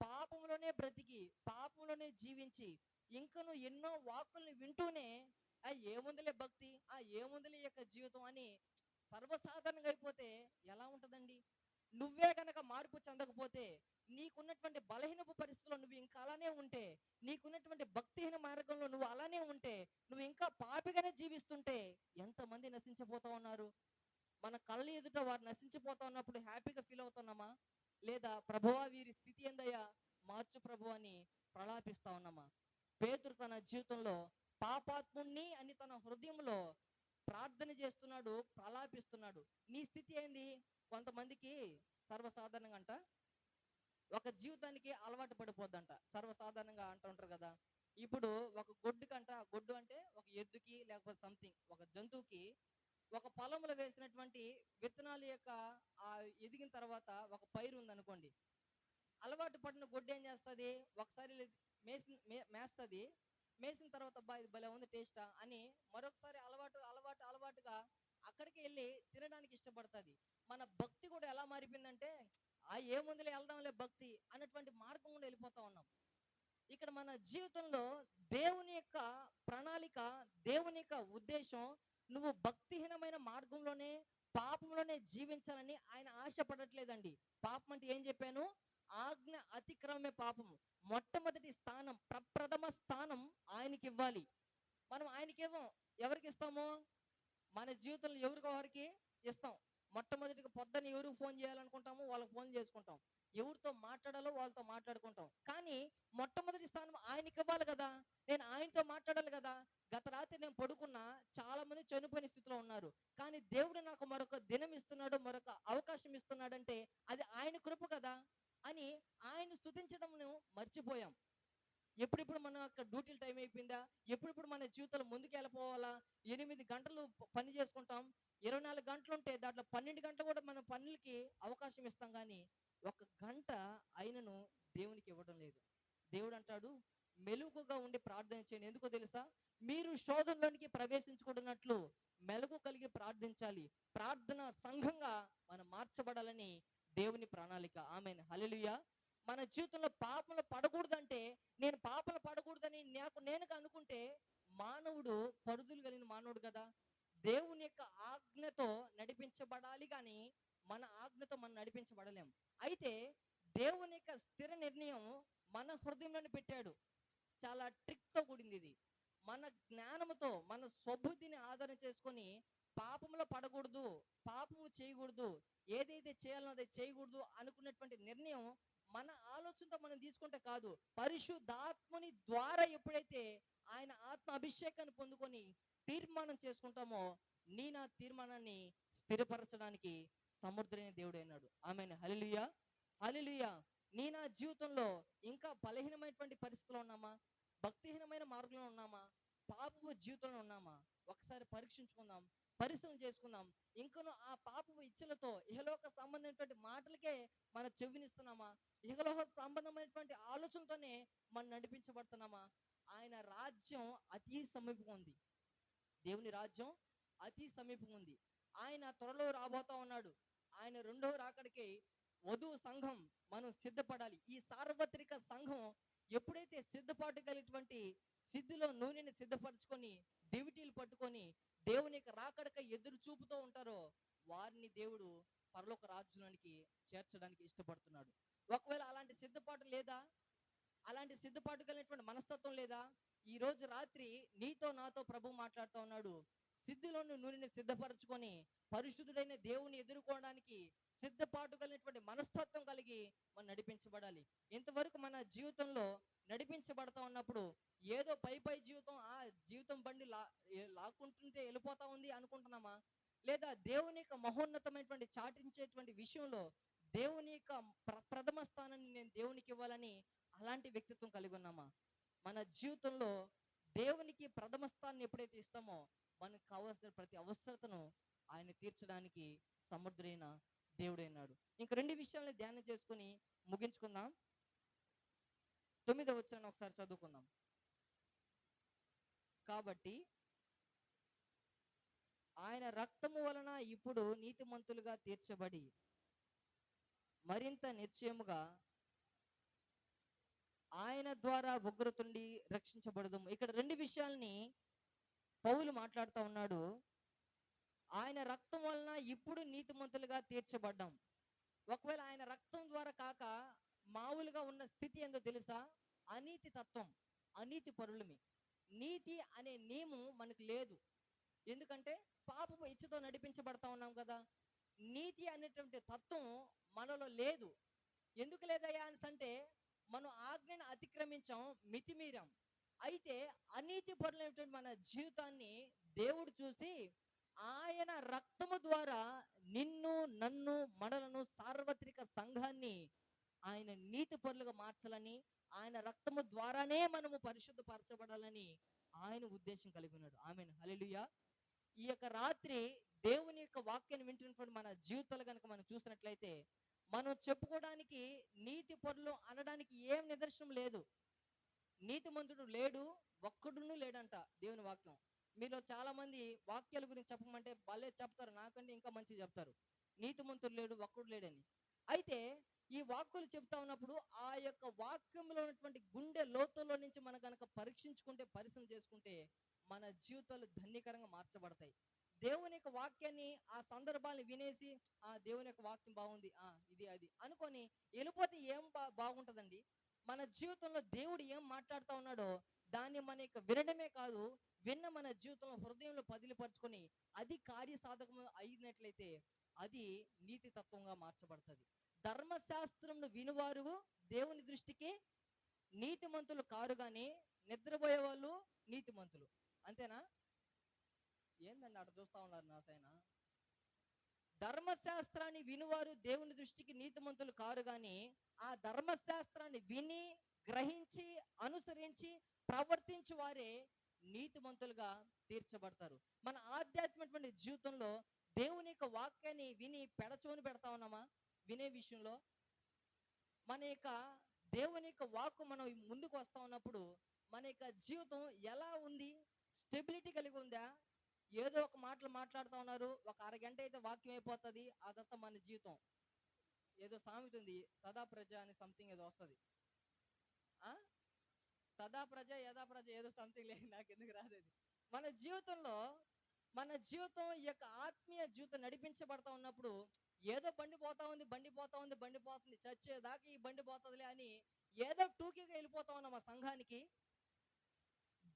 పాపంలోనే బ్రతికి, పాపంలోనే జీవించి, ఇంకను ఎన్నో వాక్కుల్ని వింటూనే ఏముందిలే భక్తి, ఏముందిలే ఈ యొక్క జీవితం అని సర్వసాధారణంగా అయిపోతే ఎలా ఉంటదండి? నువ్వే గనక మార్పు చెందకపోతే, నీకున్నటువంటి బలహీనపు పరిస్థితుల్లో నువ్వు ఇంకా అలానే ఉంటే, నీకున్నటువంటి భక్తిహీన మార్గంలో నువ్వు అలానే ఉంటే, నువ్వు ఇంకా పాపిగానే జీవిస్తుంటే ఎంతమంది నశించిపోతా ఉన్నారు. మన కళ్ళ ఎదుట వారు నశించిపోతా ఉన్నప్పుడు హ్యాపీగా ఫీల్ అవుతున్నామా? లేదా ప్రభువా వీరి స్థితి ఏందయ్యా, మార్చు ప్రభు అని ప్రలాపిస్తా ఉన్నామా? పేతురు తన జీవితంలో పాపాత్ముణ్ణి అని తన హృదయంలో ప్రార్థన చేస్తున్నాడు, ప్రలాపిస్తున్నాడు. నీ స్థితి ఏంది? కొంతమందికి సర్వసాధారణంగా అంట ఒక జీవితానికి అలవాటు పడిపోద్దంట. సర్వసాధారణంగా అంటుంటారు కదా. ఇప్పుడు ఒక గొడ్డు అంటే ఒక ఎద్దుకి లేకపోతే సంథింగ్ ఒక జంతువుకి ఒక పొలంలో వేసినటువంటి విత్తనాల యొక్క ఆ ఎదిగిన తర్వాత ఒక పైరు ఉందనుకోండి. అలవాటు పడిన గొడ్డు ఏం చేస్తుంది? ఒకసారి మేస్తుంది. మేసిన తర్వాత అబ్బా ఇది భలే ఉంది టేస్టా అని మరొకసారి అలవాటుగా అక్కడికి వెళ్ళి తినడానికి ఇష్టపడుతుంది. మన భక్తి కూడా ఎలా మారిపోయిందంటే ఏముందిలే వెళ్దాంలే భక్తి అన్నటువంటి మార్గం కూడా వెళ్ళిపోతా ఉన్నాం. ఇక్కడ మన జీవితంలో దేవుని యొక్క ప్రణాళిక, దేవుని యొక్క ఉద్దేశం, నువ్వు భక్తిహీనమైన మార్గంలోనే, పాపంలోనే జీవించాలని ఆయన ఆశపడట్లేదండి. పాపం అంటే ఏం చెప్పాను? ఆజ్ఞ అతిక్రమమే పాపము. మొట్టమొదటి స్థానం, ప్రప్రథమ స్థానం ఆయనకి ఇవ్వాలి. మనం ఆయనకి ఇవ్వం. ఎవరికి ఇస్తాము? మన జీవితంలో ఎవరికి ఇస్తాం. మొట్టమొదటిగా పొద్దున్న ఎవరికి ఫోన్ చేయాలనుకుంటాము, వాళ్ళకి ఫోన్ చేసుకుంటాం. ఎవరితో మాట్లాడాలో వాళ్ళతో మాట్లాడుకుంటాం. కానీ మొట్టమొదటి స్థానం ఆయనకి ఇవ్వాలి కదా. నేను ఆయనతో మాట్లాడాలి కదా. గత రాత్రి నేను పడుకున్నా, చాలా మంది చనిపోయిన స్థితిలో ఉన్నారు. కానీ దేవుడు నాకు మరొక దినం ఇస్తున్నాడు, మరొక అవకాశం ఇస్తున్నాడంటే అది ఆయన కృప కదా అని ఆయన స్తుతించడం మర్చిపోయాం. ఎప్పుడిప్పుడు మన యొక్క డ్యూటీల టైం అయిపోయిందా, ఎప్పుడిప్పుడు మన జీవితంలో ముందుకు వెళ్ళిపోవాలా, 8 గంటలు పని చేసుకుంటాం, 24 గంటలు ఉంటే దాంట్లో 12 గంటలు కూడా మన పనులకి అవకాశం ఇస్తాం. కానీ ఒక గంట అయినను దేవునికి ఇవ్వడం లేదు. దేవుడు అంటాడు మెలుగుగా ఉండి ప్రార్థన చేయండి. ఎందుకో తెలుసా? మీరు శోధనలోనికి ప్రవేశించుకున్నట్లు మెలుగు కలిగి ప్రార్థించాలి. ప్రార్థన సంఘంగా మనం మార్చబడాలని దేవుని ప్రణాళిక. ఆమేన్, హల్లెలూయా. మన జీవితంలో పాపంలో పడకూడదంటే, నేను పాపంలో పడకూడదని నేను అనుకుంటే మానవుడు పరుదులు కలిగిన మానవుడు కదా. దేవుని యొక్క ఆజ్ఞతో నడిపించబడాలి కానీ మన ఆజ్ఞతో మనం నడిపించబడలేం. అయితే దేవుని యొక్క స్థిర నిర్ణయం మన హృదయంలోనే పెట్టాడు. చాలా ట్రిక్తో కూడింది ఇది. మన జ్ఞానముతో, మన స్వబుద్ధిని ఆధారం చేసుకొని పాపంలో పడకూడదు, పాపము చేయకూడదు, ఏదైతే చేయాలో అది చేయకూడదు అనుకున్నటువంటి నిర్ణయం మన ఆలోచనతో మనం తీసుకుంటే కాదు, పరిశుద్ధాత్ముని ద్వారా ఎప్పుడైతే ఆయన ఆత్మ అభిషేకాన్ని పొందుకొని తీర్మానం చేసుకుంటామో, నా తీర్మానాన్ని స్థిరపరచడానికి సమర్థుడైన దేవుడు అయినాడు. ఆమేన్. హల్లెలూయా, హల్లెలూయా. నా జీవితంలో ఇంకా బలహీనమైనటువంటి పరిస్థితిలో ఉన్నామా, భక్తిహీనమైన మార్గంలో ఉన్నామా, పాపపు జీవితంలో ఉన్నామా? ఒకసారి పరీక్షించుకుందాం, పరిశీలన చేసుకుందాం. ఇంకను ఆ పాపపు ఇచ్చలతో ఇహలోక సంబంధమైనటువంటి మాటలకే మన చెవినిస్తున్నామా, ఇహలోక సంబంధమైనటువంటి ఆలోచనతోనే మనం నడిపించబడుతున్నామా? ఆయన రాజ్యం అతి సమీపంగా ఉంది. దేవుని రాజ్యం అతి సమీపంగా ఉంది. ఆయన త్వరలో రాబోతా ఉన్నాడు. ఆయన రెండవ రాకడికి వధువు సంఘం మనం సిద్ధపడాలి. ఈ సార్వత్రిక సంఘం ఎప్పుడైతే సిద్ధపాటు కలిగినటువంటి సిద్ధిలో నూనెని సిద్ధపరచుకొని దివిటీలు పట్టుకొని దేవుని యొక్క రాకడక ఎదురు చూపుతూ ఉంటారో, వారిని దేవుడు పరలోక రాజ్యానికి చేర్చడానికి ఇష్టపడుతున్నాడు. ఒకవేళ అలాంటి సిద్ధపాటు లేదా, అలాంటి సిద్ధపాటు కలిగినటువంటి మనస్తత్వం లేదా, ఈ రోజు రాత్రి నీతో నాతో ప్రభు మాట్లాడుతూ ఉన్నాడు. సిద్ధిలోని నూనెని సిద్ధపరచుకొని పరిశుద్ధుడైన దేవుని ఎదుర్కోవడానికి సిద్ధపాటు కలిగినటువంటి మనస్తత్వం కలిగి మనం నడిపించబడాలి. ఇంతవరకు మన జీవితంలో నడిపించబడతా ఉన్నప్పుడు ఏదో పై జీవితం, ఆ జీవితం బండి లాక్కుంటుంటే వెళ్ళిపోతా ఉంది అనుకుంటున్నామా? లేదా దేవుని యొక్క మహోన్నతమైనటువంటి చాటించేటువంటి విషయంలో దేవుని యొక్క ప్రథమ స్థానాన్ని నేను దేవునికి ఇవ్వాలని అలాంటి వ్యక్తిత్వం కలిగి ఉన్నామా? మన జీవితంలో దేవునికి ప్రథమ స్థానాన్ని ఎప్పుడైతే ఇస్తామో, మనకు కావాల్సిన ప్రతి అవసరతను ఆయన తీర్చడానికి సమర్థుడైన దేవుడైనాడు. ఇంక రెండు విషయాలను ధ్యానం చేసుకుని ముగించుకుందాం. 9వ వచనాన్ని ఒకసారి చదువుకుందాం. కాబట్టి ఆయన రక్తము వలన ఇప్పుడు నీతిమంతులుగా తీర్చబడి మరింత నిశ్చయముగా ఆయన ద్వారా ఉగ్రతుండి రక్షించబడదు. ఇక్కడ రెండు విషయాల్ని పౌలు మాట్లాడుతూ ఉన్నాడు. ఆయన రక్తం వలన ఇప్పుడు నీతిమంతులుగా తీర్చబడ్డాం. ఒకవేళ ఆయన రక్తం ద్వారా కాక మామూలుగా ఉన్న స్థితి ఏందో తెలుసా? అనీతి తత్వం, అనీతి పరులమి. నీతి అనే నియమం మనకు లేదు. ఎందుకంటే పాపపు ఇచ్చతో నడిపించబడతా ఉన్నాం కదా. నీతి అనేటువంటి తత్వం మనలో లేదు. ఎందుకు లేదయ్యా అంటే, మనం ఆజ్ఞను అతిక్రమించాం, మితిమీరాం. అయితే అనీతి పరులైనటువంటి మన జీవితాన్ని దేవుడు చూసి ఆయన రక్తము ద్వారా నిన్ను, నన్ను, మనలను, సార్వత్రిక సంఘాన్ని ఆయన నీతి పరులుగా మార్చాలని, ఆయన రక్తము ద్వారానే మనము పరిశుద్ధపరచబడాలని ఆయన ఉద్దేశం కలిగి ఉన్నాడు. ఆమేన్. హల్లెలూయా. ఈ యొక్క రాత్రి దేవుని యొక్క వాక్యాన్ని వింటున్నటువంటి మన జీవితాలు కనుక మనం చూసినట్లయితే, మనం చెప్పుకోవడానికి నీతి పరులు అనడానికి ఏం నిదర్శనం లేదు. నీతిమంతుడు లేడు, ఒక్కడును లేడంట దేవుని వాక్యం. మీలో చాలా మంది వాక్యాల గురించి చెప్పమంటే భలే చెప్తారు, నాకంటే ఇంకా మంచి చెప్తారు. నీతిమంతుడు లేడు, ఒక్కడు లేడని. అయితే ఈ వాక్కులు చెప్తా ఉన్నప్పుడు ఆ యొక్క వాక్యంలో ఉన్నటువంటి గుండె లోతుల్లో నుంచి మనం కనుక పరీక్షించుకుంటే, పరిశీలన చేసుకుంటే మన జీవితాలు ధన్యకరంగా మార్చబడతాయి. దేవుని యొక్క వాక్యాన్ని ఆ సందర్భాన్ని వినేసి, ఆ దేవుని యొక్క వాక్యం బాగుంది, ఇది అది అనుకొని వెళ్ళిపోతే ఏం బాగుంటదండి? మన జీవితంలో దేవుడు ఏం మాట్లాడుతూ ఉన్నాడో దాన్ని మన యొక్క వినడమే కాదు, విన్న మన జీవితంలో హృదయంలో పదిలిపరుచుకొని అది కార్యసాధకం అయినట్లయితే అది నీతి తత్వంగా మార్చబడుతుంది. ధర్మశాస్త్రంను వినువారు దేవుని దృష్టికి నీతిమంతులు కారు గాని నిద్రపోయే వాళ్ళు నీతిమంతులు. అంతేనా? ఏందండి అక్కడ చూస్తా ఉన్నారు నా సైన? ధర్మశాస్త్రాన్ని వినువారు దేవుని దృష్టికి నీతిమంతులు కారు గాని ఆ ధర్మశాస్త్రాన్ని విని, గ్రహించి, అనుసరించి, ప్రవర్తించి వారే నీతిమంతులుగా తీర్చబడతారు. మన ఆధ్యాత్మికమైన జీవితంలో దేవుని యొక్క వాక్యాన్ని విని పెడచోని పెడతా ఉన్నామా? వినే విషయంలో మన యొక్క దేవుని యొక్క వాక్కు మనం ముందుకు వస్తా ఉన్నప్పుడు మన యొక్క జీవితం ఎలా ఉంది? స్టెబిలిటీ కలిగి ఉందా? ఏదో ఒక మాటలు మాట్లాడుతూ ఉన్నారు, ఒక అరగంట అయితే వాక్యం అయిపోతుంది, అదంతా మన జీవితం. ఏదో సామెత ఉంది, తదా ప్రజ అని సంథింగ్ ఏదో వస్తుంది. తదా ప్రజ యథా ప్రజ ఏదో సంథింగ్ లేదు, నాకు ఎందుకు రాలేదు. మన జీవితంలో మన జీవితం ఈ యొక్క ఆత్మీయ జీవితం నడిపించబడతా ఉన్నప్పుడు ఏదో బండి పోతా ఉంది, బండి పోతా ఉంది, బండి పోతుంది, చచ్చేదాకా ఈ బండి పోతుందిలే అని ఏదో టూకీగా వెళ్ళిపోతా ఉన్నాం ఆ సంఘానికి.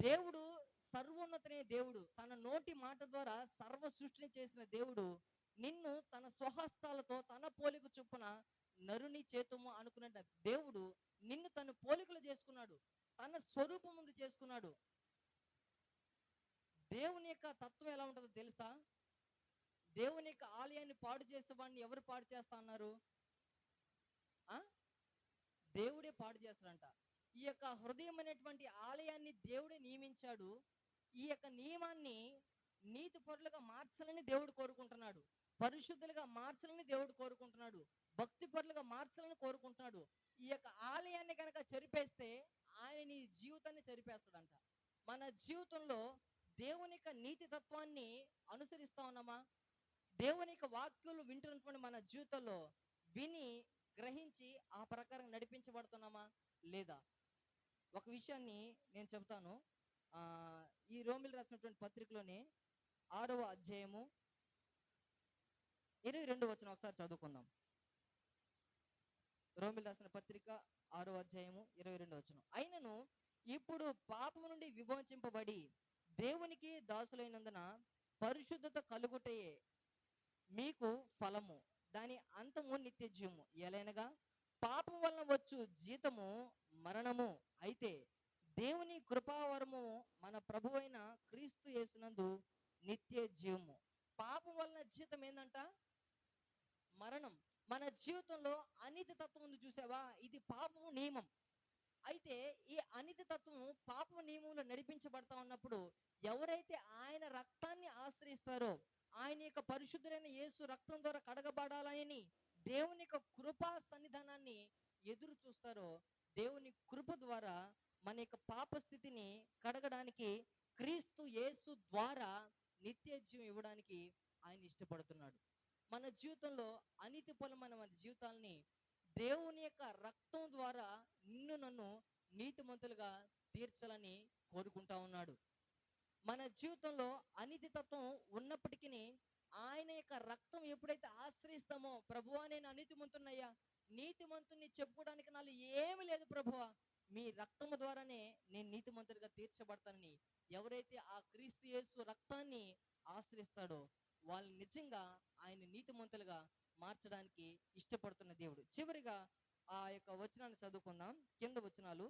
దేవుడు సర్వోన్నతనే దేవుడు, తన నోటి మాట ద్వారా సర్వ సృష్టిని చేసిన దేవుడు నిన్ను తన స్వహస్తాలతో తన పోలిక చొప్పున నరుని చేతుము అనుకున్న దేవుడు నిన్ను తన పోలికలు చేసుకున్నాడు, తన స్వరూపం ముందు చేసుకున్నాడు. దేవుని యొక్క తత్వం ఎలా ఉంటుందో తెలుసా? దేవుని యొక్క ఆలయాన్ని పాడు చేసేవాడిని ఎవరు పాడు చేస్తా అన్నారు? ఆ దేవుడే పాడు చేస్తాడంట. ఈ యొక్క హృదయం అనేటువంటి ఆలయాన్ని దేవుడే నియమించాడు. ఈ యొక్క నియమాన్ని నీతి పరులుగా మార్చాలని దేవుడు కోరుకుంటున్నాడు, పరిశుద్ధులుగా మార్చాలని దేవుడు కోరుకుంటున్నాడు, భక్తి పరులుగా మార్చాలని కోరుకుంటున్నాడు. ఈ యొక్క ఆలయాన్ని కనుక చెరిపేస్తే ఆయన నీ జీవితాన్ని చెరిపేస్తాడంట. మన జీవితంలో దేవుని యొక్క నీతి తత్వాన్ని అనుసరిస్తా ఉన్నామా? దేవుని యొక్క వాక్యాలు వింటున్నటువంటి మన జీవితంలో విని గ్రహించి ఆ ప్రకారం నడిపించబడుతున్నామా లేదా? ఒక విషయాన్ని నేను చెబుతాను. ఈ రోమిల్ రాసినటువంటి పత్రికలోనే 6వ అధ్యాయము 22 వచనం ఒకసారి చదువుకుందాం. రోమిల్ రాసిన పత్రిక 6వ అధ్యాయము 22 వచనం. అయినను ఇప్పుడు పాపము నుండి విమోచింపబడి దేవునికి దాసులైనందున పరిశుద్ధత కలుగుటయే మీకు ఫలము, దాని అంతము నిత్య జీవము. ఎలైనగా పాపం వలన వచ్చు జీతము మరణము, అయితే దేవుని కృపావరము మన ప్రభువైన క్రీస్తు యేసునందు నిత్య జీవము. పాపం వలన జీతం ఏందంట? మరణం. మన జీవితంలో అనిత్య తత్వం ఉంది, చూసావా? ఇది పాపము నియమం. అయితే ఈ అనిత్య తత్వం పాపము నియమంలో నడిపించబడతా ఉన్నప్పుడు ఎవరైతే ఆయన రక్తాన్ని ఆశ్రయిస్తారో, ఆయన యొక్క పరిశుద్ధులైన యేసు రక్తం ద్వారా కడగబడాలని దేవుని యొక్క కృపా సన్నిధానాన్ని ఎదురు చూస్తారో, దేవుని కృప ద్వారా మన యొక్క పాప స్థితిని కడగడానికి క్రీస్తు యేసు ద్వారా నిత్య జీవం ఇవ్వడానికి ఆయన ఇష్టపడుతున్నాడు. మన జీవితంలో అనితి ఫలం మన జీవితాల్ని దేవుని యొక్క రక్తం ద్వారా నిన్ను నన్ను నీతిమంతులుగా తీర్చాలని కోరుకుంటా ఉన్నాడు. మన జీవితంలో అనితి తత్వం ఉన్నప్పటికీ ఆయన యొక్క రక్తం ఎప్పుడైతే ఆశ్రయిస్తామో, ప్రభువా నేను అనీతిమంతున్నయ్యా, నీతిమంతుని చెప్పుకోవడానికి నాలో ఏమి లేదు ప్రభువా, మీ రక్తము ద్వారానే నేను నీతిమంతుడిగా తీర్చబడతానని ఎవరైతే ఆ క్రీస్తు యేసు రక్తాన్ని ఆశ్రయిస్తాడో వాళ్ళు నిజంగా ఆయన నీతిమంతులుగా మార్చడానికి ఇష్టపడుతున్న దేవుడు. చివరిగా ఆ యొక్క వచనాన్ని చదువుకుందాం. కింద వచనాలు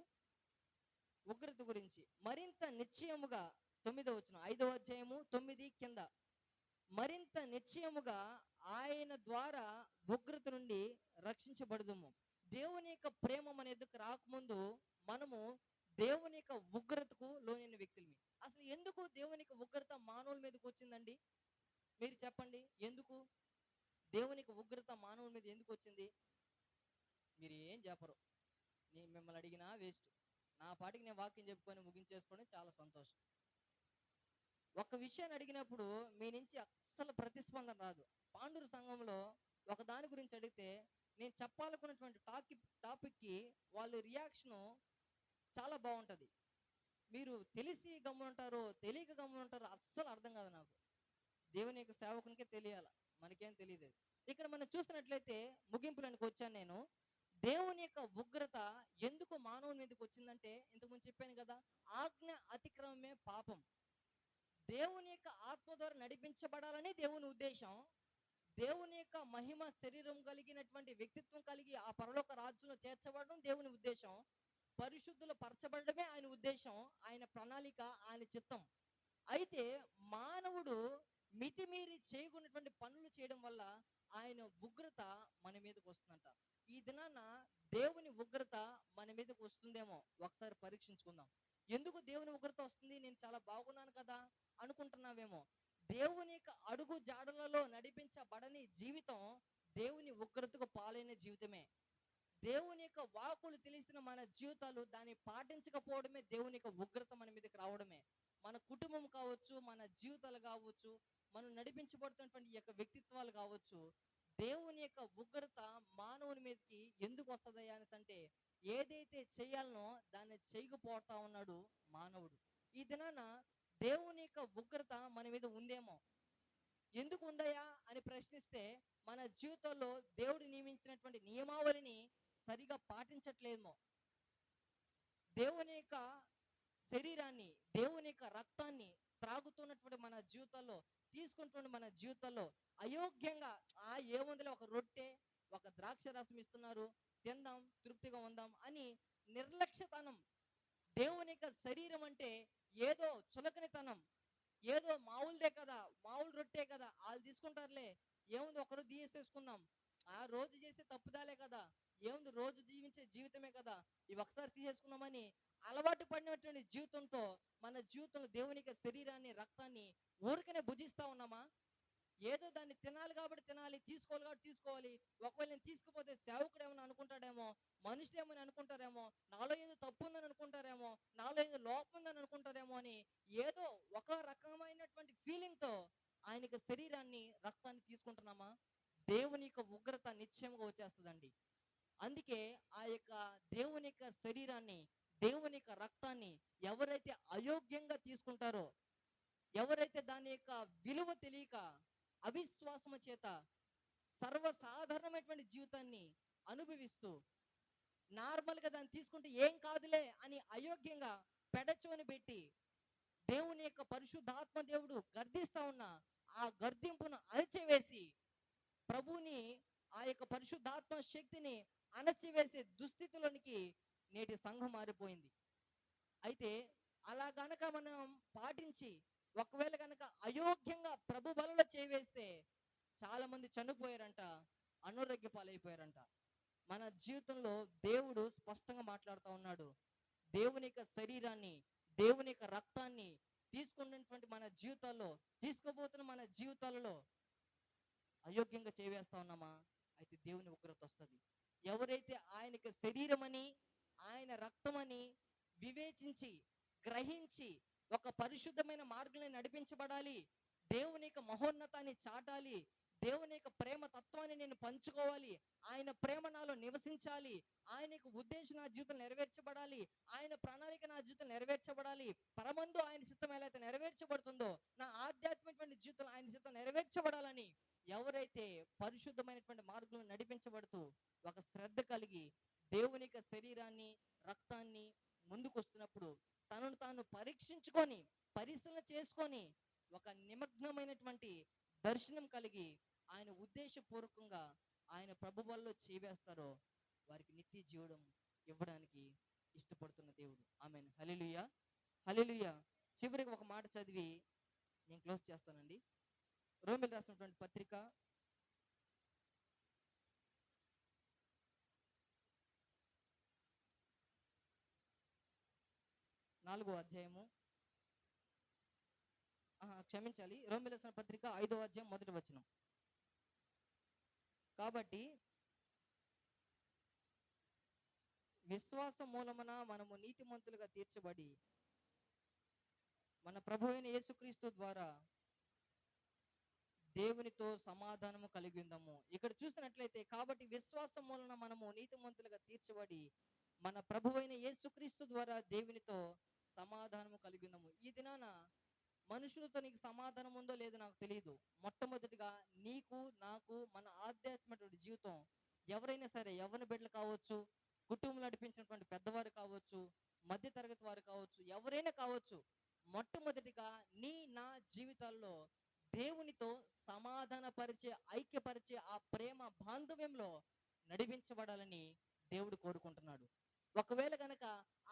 ఉగ్రత గురించి మరింత నిశ్చయముగా 9వ వచనం, 5వ అధ్యాయము 9 కింద, మరింత నిశ్చయముగా ఆయన ద్వారా ఉగ్రత నుండి రక్షించబడదుము. దేవుని యొక్క ప్రేమ మన ఎదుకు రాకముందు మనము దేవుని యొక్క ఉగ్రతకు లోనైన వ్యక్తులమి. అసలు ఎందుకు దేవుని యొక్క ఉగ్రత మానవుల మీదకి వచ్చిందండి? మీరు చెప్పండి, ఎందుకు దేవుని యొక్క ఉగ్రత మానవుల మీద ఎందుకు వచ్చింది? మీరు ఏం చెప్పరు. నేను మిమ్మల్ని అడిగినా వేస్ట్. నా పాటికి నేను వాక్యం చెప్పుకొని ముగించేసుకోవడం చాలా సంతోషం. ఒక విషయాన్ని అడిగినప్పుడు మీ నుంచి అస్సలు ప్రతిస్పందన రాదు. పాండూరు సంఘంలో ఒక దాని గురించి అడిగితే నేను చెప్పాలనుకున్నటువంటి టాపిక్కి వాళ్ళు రియాక్షను చాలా బాగుంటుంది. మీరు తెలిసి గమ్మునుంటారో తెలియక గమ్మునుంటారో అస్సలు అర్థం కాదు నాకు. దేవుని యొక్క సేవకునికే తెలియాల, మనకేం తెలియదు. ఇక్కడ మనం చూసినట్లయితే ముగింపులకు వచ్చాను నేను. దేవుని యొక్క ఉగ్రత ఎందుకు మానవుని మీదకి వచ్చిందంటే, ఇంతకుముందు చెప్పాను కదా, ఆజ్ఞ అతిక్రమమే పాపం. దేవుని యొక్క ఆత్మ ద్వారా నడిపించబడాలని దేవుని ఉద్దేశం. దేవుని యొక్క మహిమ శరీరం కలిగినటువంటి వ్యక్తిత్వం కలిగి ఆ పరలోక రాజ్యంలో చేర్చబడడం దేవుని ఉద్దేశం. పరిశుద్ధులు పరచబడమే ఆయన ఉద్దేశం, ఆయన ప్రణాళిక, ఆయన చిత్తం. అయితే మానవుడు మితిమీరి చేయకున్నటువంటి పనులు చేయడం వల్ల ఆయన ఉగ్రత మన మీదకి వస్తుందంట. ఈ దినాన దేవుని ఉగ్రత మన మీదకి వస్తుందేమో ఒకసారి పరీక్షించుకుందాం. ఎందుకు దేవుని ఉగ్రత వస్తుంది? నేను చాలా బాగున్నాను కదా అనుకుంటున్నావేమో. దేవుని యొక్క అడుగు జాడలలో నడిపించబడని జీవితం దేవుని ఉగ్రతకు పాలైన జీవితమే. దేవుని యొక్క వాకులు తెలిసిన మన జీవితాలు దాన్ని పాటించకపోవడమే దేవుని యొక్క ఉగ్రత మన మీదకి రావడమే. మన కుటుంబం కావచ్చు, మన జీవితాలు కావచ్చు, మనం నడిపించబడుతున్నటువంటి ఈ యొక్క వ్యక్తిత్వాలు కావచ్చు, దేవుని యొక్క ఉగ్రత మానవుని మీదకి ఎందుకు వస్తుందయ్యా అనేసి అంటే, ఏదైతే చేయాలనో దాన్ని చేయకపోతా ఉన్నాడు మానవుడు. ఈ దినాన దేవుని యొక్క ఉగ్రత మన మీద ఉందేమో. ఎందుకు ఉందయ్యా అని ప్రశ్నిస్తే, మన జీవితంలో దేవుడు నియమించినటువంటి నియమావళిని సరిగా పాటించట్లేమో. దేవుని యొక్క శరీరాన్ని, దేవుని యొక్క రక్తాన్ని త్రాగుతున్నటువంటి మన జీవితాల్లో, తీసుకుంటున్న మన జీవితాల్లో అయోగ్యంగా ఏముందిలే, ఒక రొట్టె, ఒక ద్రాక్ష రసం ఇస్తున్నారు, తిందాం, తృప్తిగా ఉందాం అని నిర్లక్ష్యతనం. దేవుని యొక్క శరీరం అంటే ఏదో చులకనితనం, ఏదో మామూలుదే కదా, మామూలు రొట్టే కదా, వాళ్ళు తీసుకుంటారులే, ఏముంది ఒకరోజు తీసేసుకుందాం, ఆ రోజు చేసే తప్పుదాలే కదా, ఏముంది రోజు జీవించే జీవితమే కదా, ఇవి ఒకసారి తీసేసుకుందామని అలవాటు పడినటువంటి జీవితంతో మన జీవితంలో దేవునికి శరీరాన్ని, రక్తాన్ని ఊరికనే భుజిస్తా ఉన్నామా? ఏదో దాన్ని తినాలి కాబట్టి తినాలి, తీసుకోవాలి కాబట్టి తీసుకోవాలి. ఒకవేళ నేను తీసుకుపోతే సేవకుడు ఏమని అనుకుంటాడేమో, మనుషులు ఏమని అనుకుంటారేమో, నాలో ఏదో తప్పు ఉందని అనుకుంటారేమో, నాలో ఏదో లోపం ఉందని అనుకుంటారేమో అని ఏదో ఒక రకమైనటువంటి ఫీలింగ్ తో ఆయనకి శరీరాన్ని, రక్తాన్ని తీసుకుంటున్నామా? దేవుని యొక్క ఉగ్రత నిశ్చయంగా వచ్చేస్తుందండి. అందుకే ఆ యొక్క దేవుని యొక్క శరీరాన్ని, దేవుని యొక్క రక్తాన్ని ఎవరైతే అయోగ్యంగా తీసుకుంటారో, ఎవరైతే దాని యొక్క విలువ తెలియక అవిశ్వాసము చేత సర్వసాధారణమైనటువంటి జీవితాన్ని అనుభవిస్తూ నార్మల్ గా దాన్ని తీసుకుంటే ఏం కాదులే అని అయోగ్యంగా పెడచోని పెట్టి దేవుని యొక్క పరిశుద్ధాత్మ దేవుడు గర్దిస్తా ఉన్న ఆ గర్దింపును అణచివేసి ప్రభుని, ఆ యొక్క పరిశుద్ధాత్మ శక్తిని అణచివేసే దుస్థితిలోనికి నేటి సంఘం మారిపోయింది. అయితే అలా గనక మనం పాటించి ఒకవేళ గనక అయోగ్యంగా ప్రభు బలలో చేవేస్తే చాలా మంది చనిపోయారంట, అనారోగ్య పాలైపోయారంట. మన జీవితంలో దేవుడు స్పష్టంగా మాట్లాడుతూ ఉన్నాడు. దేవుని యొక్క శరీరాన్ని, దేవుని యొక్క రక్తాన్ని తీసుకున్నటువంటి మన జీవితాల్లో, తీసుకోబోతున్న మన జీవితాలలో అయోగ్యంగా చేవేస్తా ఉన్నామా? అయితే దేవుని ఉగ్రత వస్తుంది. ఎవరైతే ఆయనకి శరీరం అని, ఆయన రక్తం అని వివేచించి, గ్రహించి ఒక పరిశుద్ధమైన మార్గంలో నడిపించబడాలి, దేవుని యొక్క మహోన్నతాన్ని చాటాలి, దేవుని యొక్క ప్రేమ తత్వాన్ని నేను పంచుకోవాలి, ఆయన ప్రేమ నాలో నివసించాలి, ఆయన యొక్క ఉద్దేశం నా జీవితం నెరవేర్చబడాలి, ఆయన ప్రణాళిక నా జీవితం నెరవేర్చబడాలి, పరమందు ఆయన చిత్తం ఎలా అయితే నెరవేర్చబడుతుందో నా ఆధ్యాత్మికమైన జీవితం ఆయన చిత్తం నెరవేర్చబడాలని ఎవరైతే పరిశుద్ధమైనటువంటి మార్గంలో నడిపించబడుతూ ఒక శ్రద్ధ కలిగి దేవుని యొక్క శరీరాన్ని, రక్తాన్ని ముందుకు వస్తున్నప్పుడు తనను తాను పరీక్షించుకొని, పరిశీలన చేసుకొని ఒక నిమగ్నమైనటువంటి దర్శనం కలిగి ఆయన ఉద్దేశపూర్వకంగా ఆయన ప్రభువుల్లో చేవేస్తారో వారికి నిత్య జీవనం ఇవ్వడానికి ఇష్టపడుతున్న దేవుడు. ఆమేన్. హల్లెలూయా, హల్లెలూయా. చివరికి ఒక మాట చదివి నేను క్లోజ్ చేస్తానండి. రోమిల్ రాసినటువంటి పత్రిక 4వ అధ్యాయము, క్షమించాలి, రోమిల్ రాసిన పత్రిక 5వ అధ్యాయం 1వ వచనం. కాబట్టి విశ్వాస మూలమున మనము నీతిమంతులుగా తీర్చబడి మన ప్రభు అయిన యేసుక్రీస్తు ద్వారా దేవునితో సమాధానము కలిగి ఉందాము. ఇక్కడ చూసినట్లయితే కాబట్టి విశ్వాసం మూలన మనము నీతిమంతులుగా తీర్చబడి మన ప్రభు అయిన యేసుక్రీస్తు ద్వారా దేవునితో సమాధానము కలిగి ఉందాము. ఈ దినాన మనుషులతో నీకు సమాధానం ఉందో లేదో నాకు తెలియదు. మొట్టమొదటిగా నీకు, నాకు, మన ఆధ్యాత్మిక జీవితం, ఎవరైనా సరే, యవ్వన బిడ్డలు కావచ్చు, కుటుంబం నడిపించినటువంటి పెద్దవారు కావచ్చు, మధ్య తరగతి వారు కావచ్చు, ఎవరైనా కావచ్చు, మొట్టమొదటిగా నా జీవితాల్లో దేవునితో సమాధాన పరిచే, ఐక్యపరిచే ఆ ప్రేమ బాంధవ్యంలో నడిపించబడాలని దేవుడు కోరుకుంటున్నాడు. ఒకవేళ గనక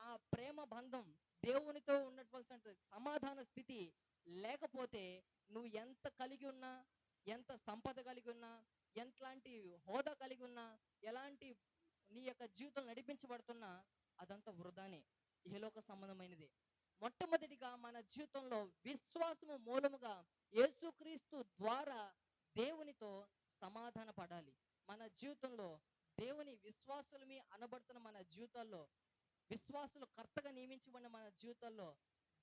ఆ ప్రేమ బంధం, దేవునితో ఉన్నటువంటి సమాధాన స్థితి లేకపోతే నువ్వు ఎంత కలిగి ఉన్నా, ఎంత సంపద కలిగి ఉన్నా, ఎంతలాంటి హోదా కలిగి ఉన్నా, ఎలాంటి నీ యొక్క జీవితం నడిపించబడుతున్నా అదంతా వృధానే, ఇహలోక సంబంధమైనదే. మొట్టమొదటిగా మన జీవితంలో విశ్వాసము మూలముగా యేసుక్రీస్తు ద్వారా దేవునితో సమాధాన పడాలి. మన జీవితంలో దేవుని విశ్వాసులమి అనబడుతున్న మన జీవితాల్లో, విశ్వాసులు కర్తగా నియమించబడిన మన జీవితాల్లో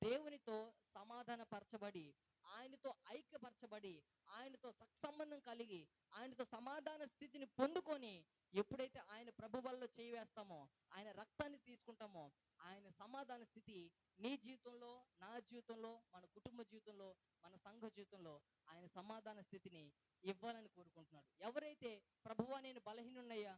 దేవునితో సమాధాన పరచబడి, ఆయనతో ఐక్యపరచబడి, ఆయనతో సత్సంబంధం కలిగి, ఆయనతో సమాధాన స్థితిని పొందుకొని ఎప్పుడైతే ఆయన ప్రభు వల్ల చేయివేస్తామో, ఆయన రక్తాన్ని తీసుకుంటామో, ఆయన సమాధాన స్థితి నీ జీవితంలో, నా జీవితంలో, మన కుటుంబ జీవితంలో, మన సంఘ జీవితంలో ఆయన సమాధాన స్థితిని ఇవ్వాలని కోరుకుంటున్నాడు. ఎవరైతే ప్రభువా నేను బలహీనున్నయ్యా,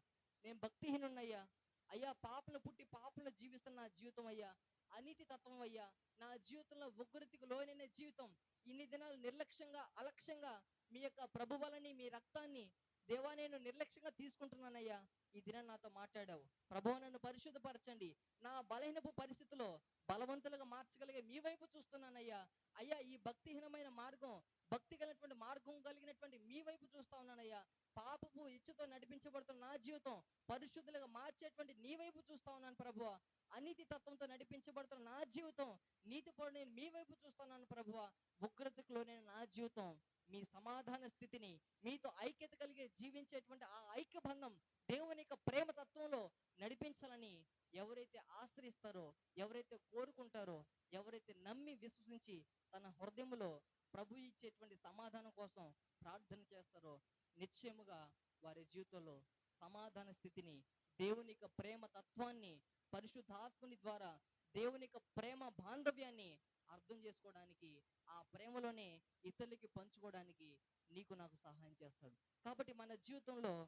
నేను భక్తిహీనున్నయ్యా, అయ్యా పాపలు పుట్టి పాపలు జీవిస్తున్న నా జీవితం అయ్యా, అనీతి తత్వం అయ్యా, నా జీవితంలో ఉగ్రతకు లోనైన జీవితం, ఇన్ని దినాలు నిర్లక్ష్యంగా, అలక్ష్యంగా మీ యొక్క ప్రభు వలని, మీ రక్తాన్ని, దేవా నేను నిర్లక్ష్యంగా తీసుకుంటున్నానయ్యా, ఈ దినం నాతో మాట్లాడావు. ప్రభువా నన్ను పరిశుద్ధపరచండి. నా బలహీనపు పరిస్థితిలో బలవంతులుగా మార్చగలిగే మీ వైపు చూస్తున్నానయ్యా. అయ్యా ఈ భక్తిహీనమైన మార్గం, భక్తి కలిగినటువంటి మార్గం కలిగినటువంటి మీ వైపు చూస్తా ఉన్నానయ్యా. పాపపు ఇచ్చతో నడిపించబడుతున్న నా జీవితం పరిశుద్ధులుగా మార్చేటువంటి నీ వైపు చూస్తా ఉన్నాను ప్రభువా. అనీతి తత్వంతో నడిపించబడుతున్న నా జీవితం నీతిపరుడు నేను మీ వైపు చూస్తున్నాను ప్రభువా. ఉగ్రతకు లోనైన నా జీవితం మీ సమాధాన స్థితిని, మీతో ఐక్యత కలిగి జీవించేటువంటి ఆ ఐక్య బంధం, దేవుని యొక్క ప్రేమ తత్వంలో నడిపించాలని ఎవరైతే ఆశ్రయిస్తారో, ఎవరైతే కోరుకుంటారో, ఎవరైతే నమ్మి విశ్వసించి తన హృదయములో ప్రభు ఇచ్చేటువంటి సమాధానం కోసం ప్రార్థన చేస్తారో, నిశ్చయముగా వారి జీవితంలో సమాధాన స్థితిని, దేవుని యొక్క ప్రేమ తత్వాన్ని, పరిశుద్ధాత్ముని ద్వారా దేవుని యొక్క ప్రేమ బాంధవ్యాన్ని అర్థం చేసుకోవడానికి, ఆ ప్రేమలోనే ఇతరులకి పంచుకోవడానికి నీకు నాకు సహాయం చేస్తాడు. కాబట్టి మన జీవితంలో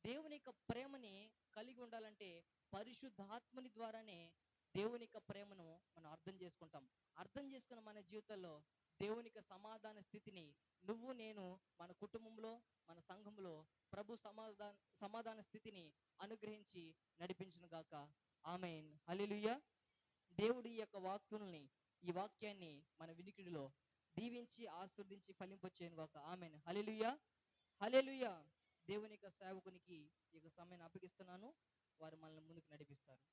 దేవుని యొక్క ప్రేమని కలిగి ఉండాలంటే పరిశుద్ధాత్ముని ద్వారానే దేవుని యొక్క ప్రేమను మనం అర్థం చేసుకుంటాం. అర్థం చేసుకున్న మన జీవితంలో దేవుని యొక్క సమాధాన స్థితిని నువ్వు నేను మన కుటుంబంలో, మన సంఘంలో ప్రభు సమాధాన స్థితిని అనుగ్రహించి నడిపించును గాక. ఆమేన్. హల్లెలూయా. దేవుడు ఈ యొక్క వాక్యుల్ని, ఈ వాక్యాన్ని మన వినికిడిలో దీవించి ఆశీర్వదించి ఫలింపచేయను గాక. ఆమేన్. హల్లెలూయా. హల్లెలూయా. దేవుని యొక్క సేవకునికి ఈ యొక్క సమయాన్ని అప్పగిస్తున్నాను. వారు మనల్ని ముందుకు నడిపిస్తారు.